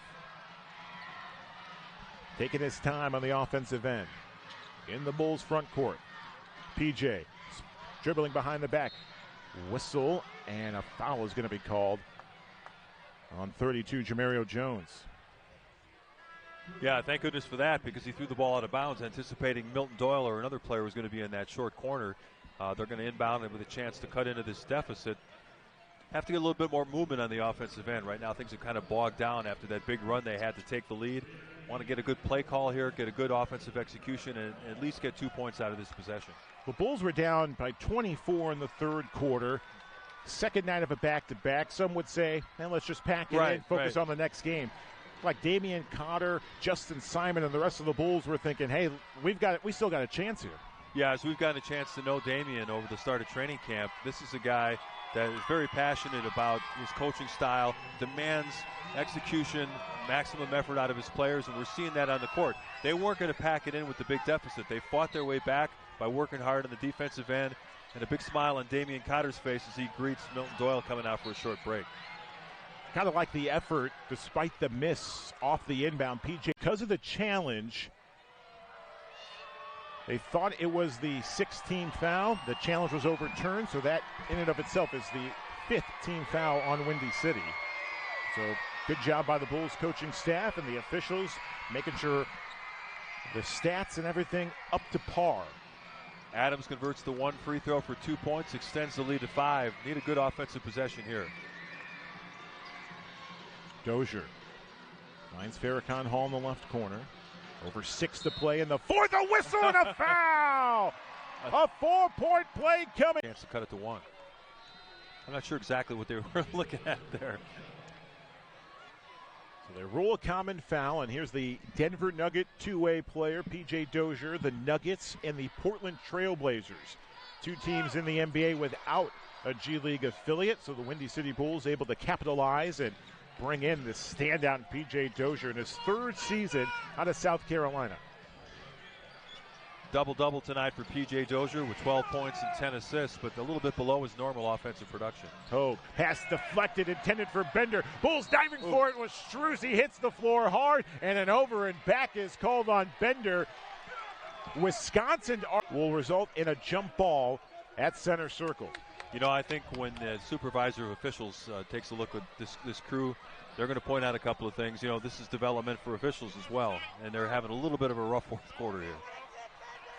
Taking his time on the offensive end. In the Bulls front court. PJ dribbling behind the back. Whistle, and a foul is going to be called on 32, Jamario Jones. Yeah, thank goodness for that, because he threw the ball out of bounds, anticipating Milton Doyle or another player was going to be in that short corner. They're going to inbound it with a chance to cut into this deficit. Have to get a little bit more movement on the offensive end. Right now things have kind of bogged down after that big run they had to take the lead. Want to get a good play call here, get a good offensive execution, and at least get 2 points out of this possession. The Bulls were down by 24 in the third quarter. Second night of a back-to-back. Some would say, let's just pack it in, focus on the next game. Like Damian Cotter, Justin Simon, and the rest of the Bulls were thinking, hey, we still got a chance here. Yeah, as we've gotten a chance to know Damian over the start of training camp, this is a guy that is very passionate about his coaching style, demands execution, maximum effort out of his players, and we're seeing that on the court. They weren't going to pack it in with the big deficit. They fought their way back by working hard on the defensive end, and a big smile on Damian Cotter's face as he greets Milton Doyle coming out for a short break. Kind of like the effort, despite the miss off the inbound. PJ, because of the challenge, they thought it was the 16th foul. The challenge was overturned, so that in and of itself is the 5th team foul on Windy City. So good job by the Bulls coaching staff and the officials, making sure the stats and everything up to par. Adams converts the one free throw for 2 points, extends the lead to 5. Need a good offensive possession here. Dozier finds Farrakhan Hall in the left corner. Over 6 to play in the fourth. A whistle and a foul! A 4-point play coming. Chance to cut it to 1. I'm not sure exactly what they were looking at there. So they rule a common foul, and here's the Denver Nugget two-way player, P.J. Dozier, the Nuggets, and the Portland Trailblazers. 2 teams in the NBA without a G League affiliate, so the Windy City Bulls able to capitalize and bring in the standout P.J. Dozier in his 3rd season out of South Carolina. Double-double tonight for P.J. Dozier with 12 points and 10 assists, but a little bit below his normal offensive production. Hogue, pass deflected, intended for Bender. Bulls diving for it with Strus. He hits the floor hard, and an over and back is called on Bender. Wisconsin will result in a jump ball at center circle. You know, I think when the supervisor of officials takes a look at this crew, they're going to point out a couple of things. You know, this is development for officials as well, and they're having a little bit of a rough 4th quarter here.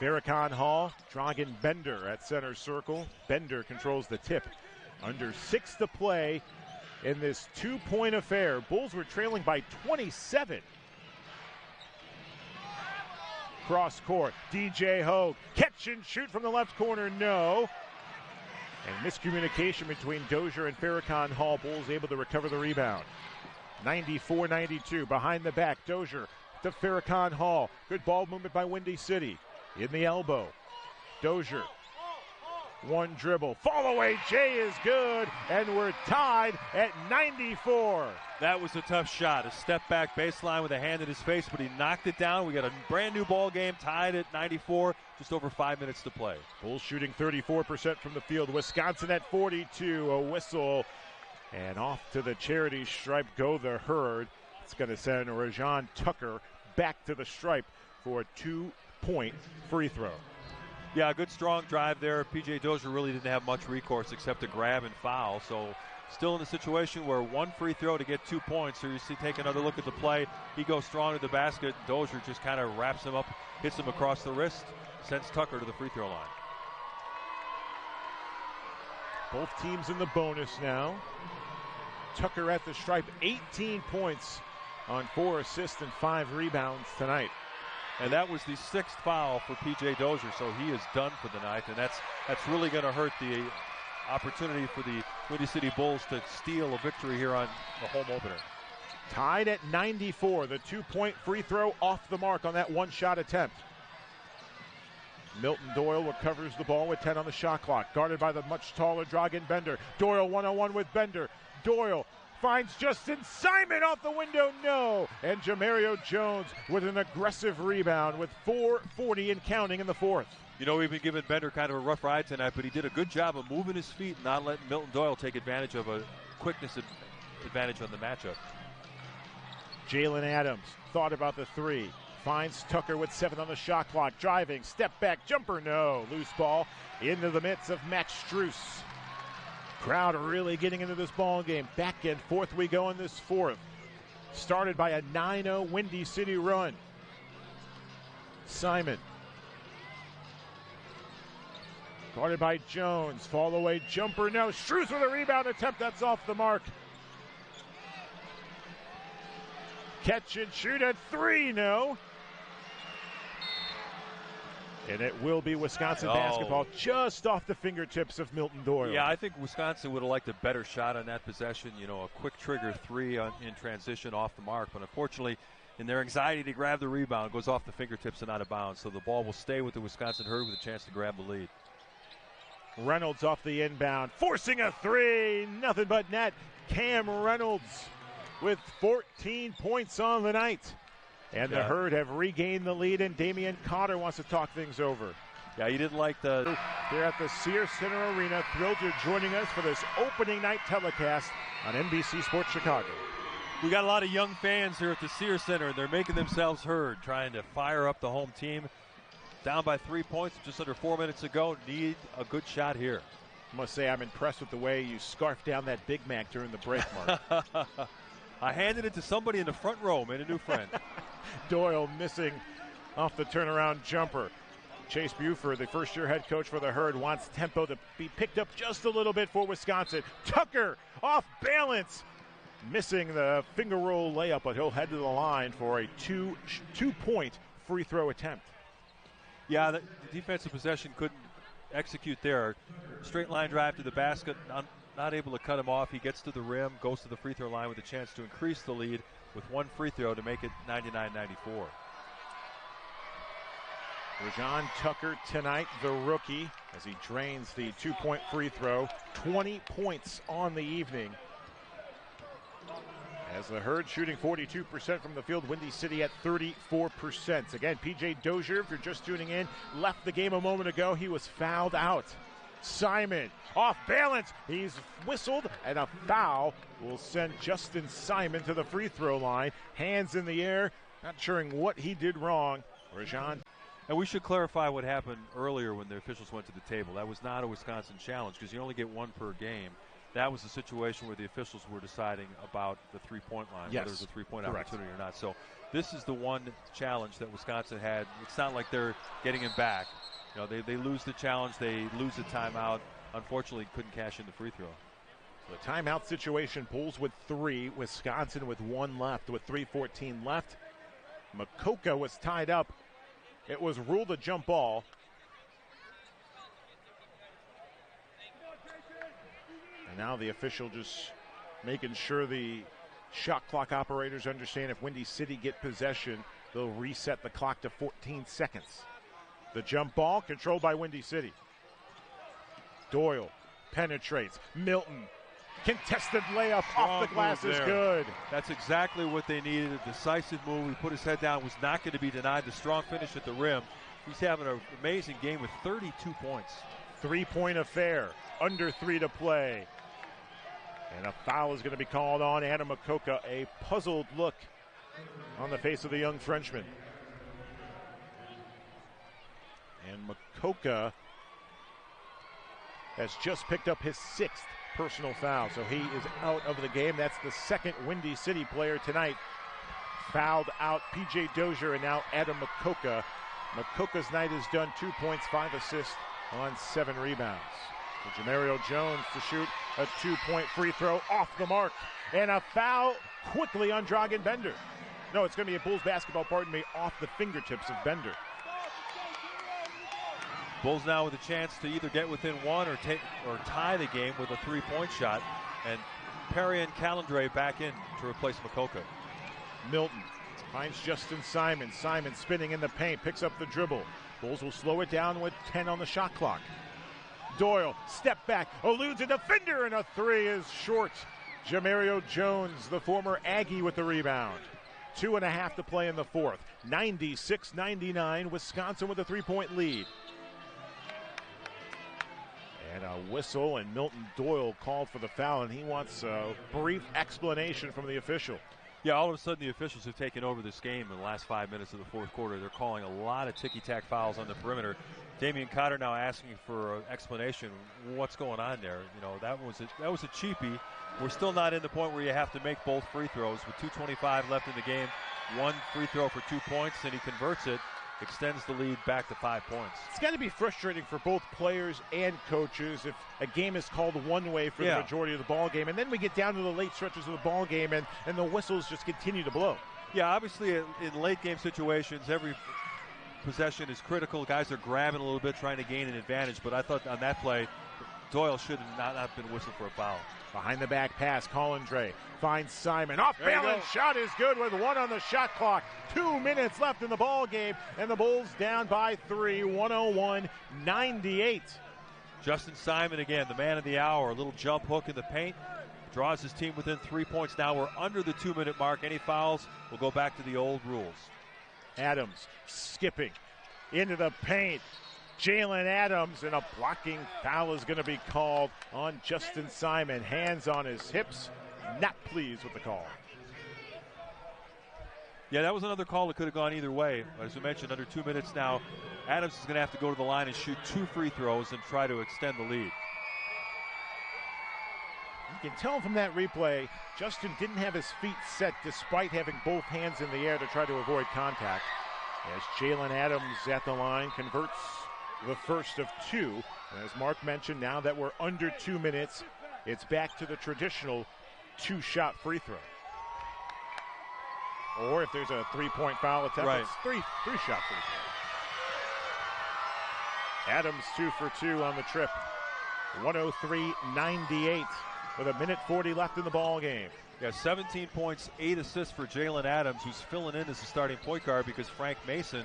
Farrakhan Hall, Dragan Bender at center circle. Bender controls the tip. Under 6 to play in this 2-point affair. Bulls were trailing by 27. Cross court, DJ Hogue, catch and shoot from the left corner, no. And miscommunication between Dozier and Farrakhan Hall. Bulls able to recover the rebound. 94-92, behind the back, Dozier to Farrakhan Hall. Good ball movement by Windy City. In the elbow, Dozier, 1 dribble, fall away, Jay is good, and we're tied at 94. That was a tough shot, a step back baseline with a hand in his face, but he knocked it down. We got a brand new ball game, tied at 94, just over 5 minutes to play. Bulls shooting 34% from the field, Wisconsin at 42, a whistle, and off to the charity stripe go the Herd. It's going to send Rajon Tucker back to the stripe for a 2-point free throw. Yeah, a good strong drive there. P.J. Dozier really didn't have much recourse except to grab and foul. So still in a situation where 1 free throw to get 2 points. So you see, take another look at the play. He goes strong to the basket. Dozier just kind of wraps him up, hits him across the wrist, sends Tucker to the free throw line. Both teams in the bonus now. Tucker at the stripe, 18 points on 4 assists and 5 rebounds tonight. And that was the 6th foul for P.J. Dozier, so he is done for the night, and that's really going to hurt the opportunity for the Windy City Bulls to steal a victory here on the home opener. Tied at 94, the 2-point free throw off the mark on that 1-shot attempt. Milton Doyle recovers the ball with 10 on the shot clock, guarded by the much taller Dragan Bender. Doyle 1-on-1 with Bender. Doyle finds Justin Simon off the window, no. And Jamario Jones with an aggressive rebound with 4:40 and counting in the 4th. You know, we've been giving Bender kind of a rough ride tonight, but he did a good job of moving his feet and not letting Milton Doyle take advantage of a quickness advantage on the matchup. Jalen Adams thought about the 3. Finds Tucker with 7 on the shot clock. Driving, step back, jumper, no. Loose ball into the midst of Max Strus. Crowd really getting into this ball game. Back and forth we go in this 4th. Started by a 9-0 Windy City run. Simon. Guarded by Jones. Fall away jumper, no. Strus with a rebound attempt. That's off the mark. Catch and shoot at 3, no. And it will be Wisconsin basketball just off the fingertips of Milton Doyle. Yeah, I think Wisconsin would have liked a better shot on that possession. You know, a quick trigger 3 in transition off the mark. But unfortunately, in their anxiety to grab the rebound, goes off the fingertips and out of bounds. So the ball will stay with the Wisconsin Herd with a chance to grab the lead. Reynolds off the inbound, forcing a three, nothing but net. Cam Reynolds with 14 points on the night. And the Herd have regained the lead, and Damian Cotter wants to talk things over. Yeah, he didn't like the... They're at the Sears Center Arena. Thrilled you're joining us for this opening night telecast on NBC Sports Chicago. We got a lot of young fans here at the Sears Center, and they're making themselves heard, trying to fire up the home team. Down by 3 points, just under 4 minutes to go. Need a good shot here. I must say I'm impressed with the way you scarfed down that Big Mac during the break, Mark. I handed it to somebody in the front row, made a new friend. Doyle missing off the turnaround jumper. Chase Buford, the first-year head coach for the Herd, wants tempo to be picked up just a little bit for Wisconsin. Tucker off balance, missing the finger roll layup, but he'll head to the line for a two-point free throw attempt. Yeah, the defensive possession couldn't execute there. Straight line drive to the basket, not able to cut him off. He gets to the rim, goes to the free throw line with a chance to increase the lead with one free throw to make it 99-94. Rajon Tucker tonight, the rookie, as he drains the two-point free throw. 20 points on the evening. As the Herd shooting 42% from the field, Windy City at 34%. Again, P.J. Dozier, if you're just tuning in, left the game a moment ago. He was fouled out. Simon off balance. He's whistled, and a foul will send Justin Simon to the free throw line. Hands in the air, not sure what he did wrong. Rajon. And we should clarify what happened earlier when the officials went to the table. That was not a Wisconsin challenge because you only get one per game. That was a situation where the officials were deciding about the three-point line, yes, whether it was a three-point opportunity or not. So this is the one challenge that Wisconsin had. It's not like they're getting him back. You know, they lose the challenge, they lose the timeout. Unfortunately, couldn't cash in the free throw. So the timeout situation, Bulls with 3, Wisconsin with 1 left, with 3:14 left. Makoka was tied up. It was ruled a jump ball. And now the official just making sure the shot clock operators understand if Windy City get possession, they'll reset the clock to 14 seconds. The jump ball controlled by Windy City. Doyle penetrates. Milton, contested layup off the glass is good. That's exactly what they needed. A decisive move. He put his head down, was not going to be denied. The strong finish at the rim. He's having an amazing game with 32 points. 3-point affair. Under 3 to play. And a foul is going to be called on Adam Makoka. A puzzled look on the face of the young Frenchman. And Makoka has just picked up his 6th personal foul. So he is out of the game. That's the second Windy City player tonight. Fouled out P.J. Dozier and now Adam Makoka. Makoka's night is done. 2 points, 5 assists on 7 rebounds. Jamario Jones to shoot a 2-point free throw off the mark. And a foul quickly on Dragan Bender. No, it's going to be a Bulls basketball, off the fingertips of Bender. Bulls now with a chance to either get within 1 or tie the game with a 3-point shot. And Perry and Calendray back in to replace Makoka. Milton finds Justin Simon. Simon spinning in the paint, picks up the dribble. Bulls will slow it down with 10 on the shot clock. Doyle, step back, eludes a defender, and a 3 is short. Jamario Jones, the former Aggie, with the rebound. 2.5 to play in the fourth. 96-99, Wisconsin with a 3-point lead. And a whistle, and Milton Doyle called for the foul, and he wants a brief explanation from the official. Yeah, all of a sudden the officials have taken over this game in the last 5 minutes of the fourth quarter. They're calling a lot of ticky-tack fouls on the perimeter. Damian Cotter now asking for an explanation. What's going on there? You know, that was a cheapie. We're still not in the point where you have to make both free throws. With 2:25 left in the game, 1 free throw for 2 points, and he converts it, extends the lead back to 5 points. It's got to be frustrating for both players and coaches if a game is called one way for the majority of the ball game, and then we get down to the late stretches of the ball game, and the whistles just continue to blow. Yeah, obviously in late game situations, every possession is critical. Guys are grabbing a little bit, trying to gain an advantage, but I thought on that play, Doyle should have not been whistled for a foul. Behind the back pass, Collindre finds Simon. Off balance shot is good with 1 on the shot clock. 2 minutes left in the ball game, and the Bulls down by 3, 101-98. Justin Simon again, the man of the hour. A little jump hook in the paint. Draws his team within 3 points. Now we're under the 2-minute mark. Any fouls will go back to the old rules. Adams skipping into the paint. Jalen Adams, and a blocking foul is going to be called on Justin Simon. Hands on his hips. Not pleased with the call. Yeah, that was another call that could have gone either way. As we mentioned, under 2 minutes now, Adams is going to have to go to the line and shoot 2 free throws and try to extend the lead. You can tell from that replay, Justin didn't have his feet set despite having both hands in the air to try to avoid contact. As Jalen Adams at the line converts the first of 2. And as Mark mentioned, now that we're under 2 minutes, it's back to the traditional 2-shot free throw. Or if there's a 3-point foul attempt, right, it's three-shot free throw. Adams 2 for 2 on the trip. 103-98 with 1:40 left in the ball game. Yeah, 17 points, 8 assists for Jalen Adams, who's filling in as the starting point guard because Frank Mason,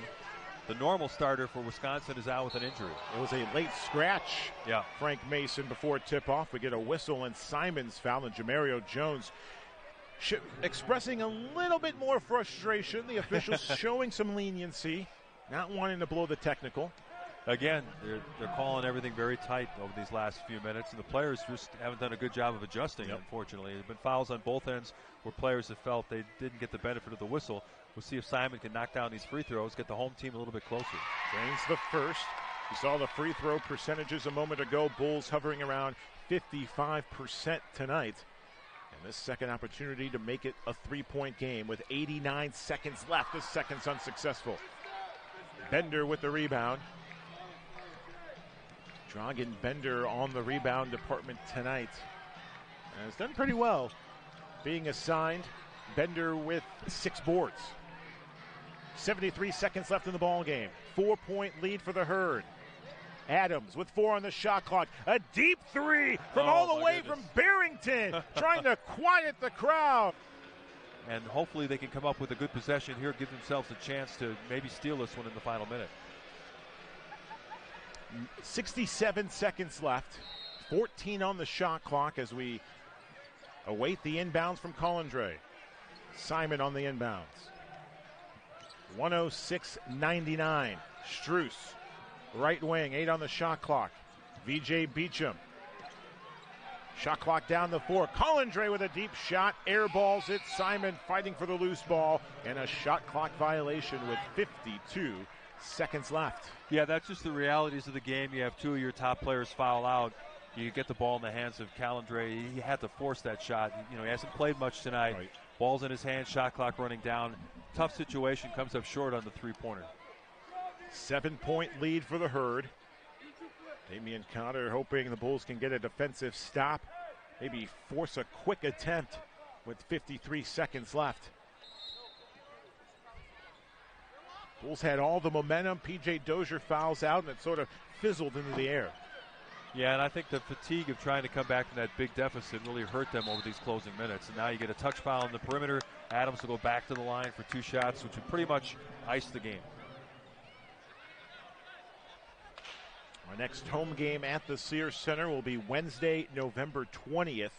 the normal starter for Wisconsin, is out with an injury. It was a late scratch. Yeah, Frank Mason before tip-off. We get a whistle and Simon's foul, and Jamario Jones expressing a little bit more frustration. The officials showing some leniency, not wanting to blow the technical. Again, they're calling everything very tight over these last few minutes, and the players just haven't done a good job of adjusting, unfortunately. There have been fouls on both ends where players have felt they didn't get the benefit of the whistle. We'll see if Simon can knock down these free throws, get the home team a little bit closer. Drains the first. You saw the free throw percentages a moment ago. Bulls hovering around 55% tonight. And this second opportunity to make it a 3-point game with 89 seconds left. The second's unsuccessful. Bender with the rebound. Dragan Bender on the rebound department tonight. And has done pretty well. Being assigned, Bender with 6 boards. 73 seconds left in the ball game. 4-point lead for the Herd. Adams with 4 on the shot clock. A deep 3 from all the way from Barrington, trying to quiet the crowd. And hopefully they can come up with a good possession here, give themselves a chance to maybe steal this one in the final minute. 67 seconds left. 14 on the shot clock as we await the inbounds from Collindre. Simon on the inbounds. 106-99. Strus, right wing, 8 on the shot clock. VJ Beecham. Shot clock down the 4. Collindre with a deep shot, airballs it. Simon fighting for the loose ball, and a shot clock violation with 52 seconds left. Yeah, that's just the realities of the game. You have 2 of your top players foul out. You get the ball in the hands of Collindre. He had to force that shot. You know, he hasn't played much tonight. Right. Ball's in his hand, shot clock running down. Tough situation, comes up short on the 3-pointer. 7-point lead for the Herd. Damian Cotter hoping the Bulls can get a defensive stop, maybe force a quick attempt with 53 seconds left. Bulls had all the momentum. P.J. Dozier fouls out, and it sort of fizzled into the air. Yeah, and I think the fatigue of trying to come back from that big deficit really hurt them over these closing minutes. And now you get a touch foul in the perimeter. Adams will go back to the line for 2 shots, which would pretty much ice the game. Our next home game at the Sears Center will be Wednesday, November 20th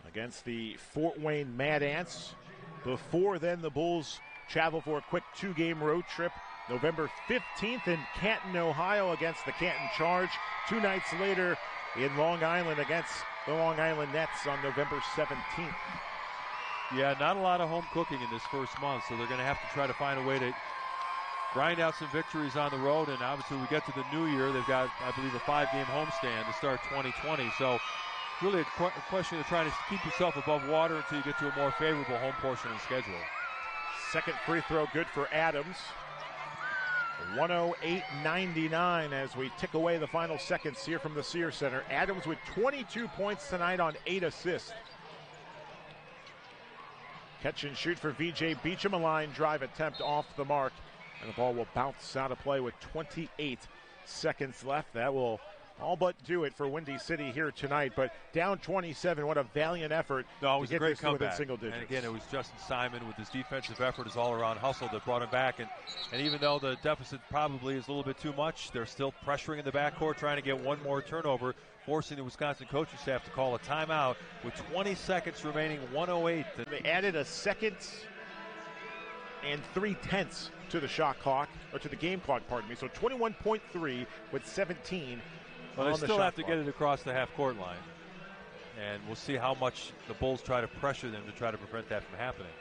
against the Fort Wayne Mad Ants. Before then, the Bulls travel for a quick 2-game road trip. November 15th in Canton, Ohio against the Canton Charge. 2 nights later in Long Island against the Long Island Nets on November 17th. Yeah, not a lot of home cooking in this first month, so they're going to have to try to find a way to grind out some victories on the road. And obviously we get to the new year. They've got, I believe, a 5-game homestand to start 2020. So really a question of trying to keep yourself above water until you get to a more favorable home portion of the schedule. Second free throw good for Adams. 108-99 as we tick away the final seconds here from the Sears Center. Adams with 22 points tonight on 8 assists. Catch and shoot for VJ Beecham. A line drive attempt off the mark. And the ball will bounce out of play with 28 seconds left. That will all but do it for Windy City here tonight. But down 27, what a valiant effort. No, it was to a get great this to comeback. within single digits. And again, it was Justin Simon with his defensive effort, his all-around hustle that brought him back. And even though the deficit probably is a little bit too much, they're still pressuring in the backcourt, trying to get one more turnover, forcing the Wisconsin coaching staff to call a timeout with 20 seconds remaining, 1:08. They added a second and 3/10 to the shot clock, or to the game clock, pardon me. So 21.3 with 17. Well, they still have to get it across the half-court line. And we'll see how much the Bulls try to pressure them to try to prevent that from happening.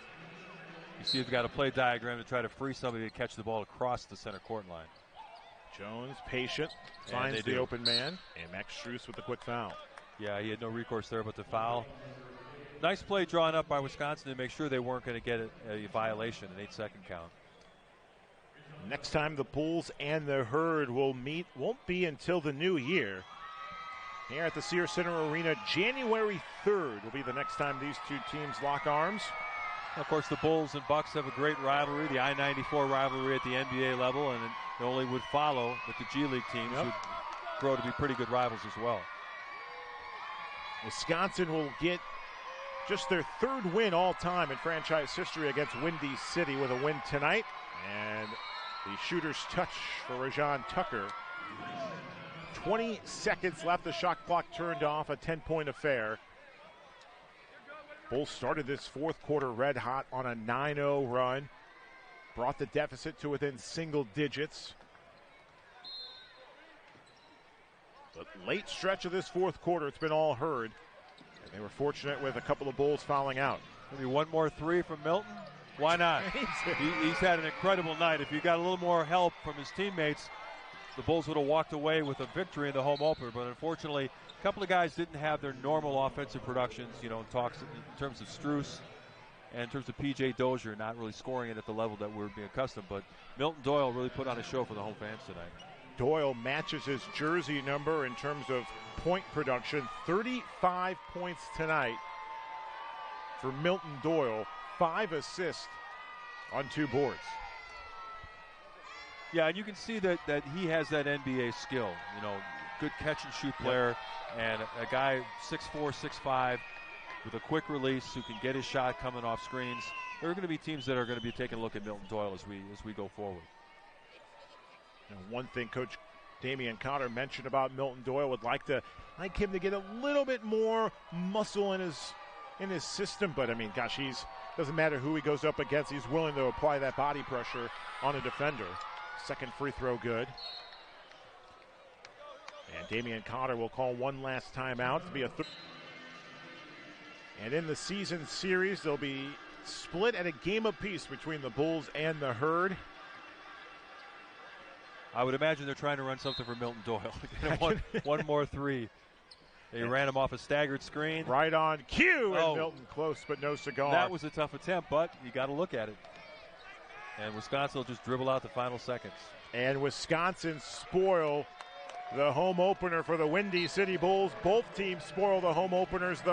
You see, they've got a play diagram to try to free somebody to catch the ball across the center court line. Jones, patient, finds the open man, and Max Strus with the quick foul. Yeah, he had no recourse there but the foul. Nice play drawn up by Wisconsin to make sure they weren't going to get a violation, an 8-second count. Next time the Bulls and the Herd will meet won't be until the new year. Here at the Sears Center Arena, January 3rd will be the next time these two teams lock arms. Of course, the Bulls and Bucks have a great rivalry, the I-94 rivalry at the NBA level, and it only would follow that the G League teams would grow to be pretty good rivals as well. Wisconsin will get just their third win all time in franchise history against Windy City with a win tonight. And the shooter's touch for Rajon Tucker. 20 seconds left. The shot clock turned off. A 10-point affair. Bulls started this fourth quarter red hot on a 9-0 run. Brought the deficit to within single digits. But late stretch of this fourth quarter, it's been all Herd. And they were fortunate with a couple of Bulls fouling out. Maybe one more three from Milton. Why not? He's had an incredible night. If he got a little more help from his teammates, the Bulls would have walked away with a victory in the home opener. But unfortunately, a couple of guys didn't have their normal offensive productions, in terms of Strus and in terms of P.J. Dozier, not really scoring it at the level that we're being accustomed. But Milton Doyle really put on a show for the home fans tonight. Doyle matches his jersey number in terms of point production. 35 points tonight for Milton Doyle. 5 assists on 2 boards. Yeah, and you can see that he has that NBA skill. Good catch and shoot player, and a guy 6'4", 6'5", with a quick release who can get his shot coming off screens. There are going to be teams that are going to be taking a look at Milton Doyle as we go forward. One thing Coach Damian Cotter mentioned about Milton Doyle, would like him to get a little bit more muscle in his system. But I mean, gosh, doesn't matter who he goes up against. He's willing to apply that body pressure on a defender. Second free throw good. And Damian Cotter will call one last timeout to be a third. And in the season series, they'll be split at a game apiece between the Bulls and the Herd. I would imagine they're trying to run something for Milton Doyle. one more three. They ran him off a staggered screen. Right on cue, and Milton close but no cigar. That was a tough attempt, but you got to look at it. And Wisconsin will just dribble out the final seconds. And Wisconsin spoil the home opener for the Windy City Bulls. Both teams spoil the home openers, though.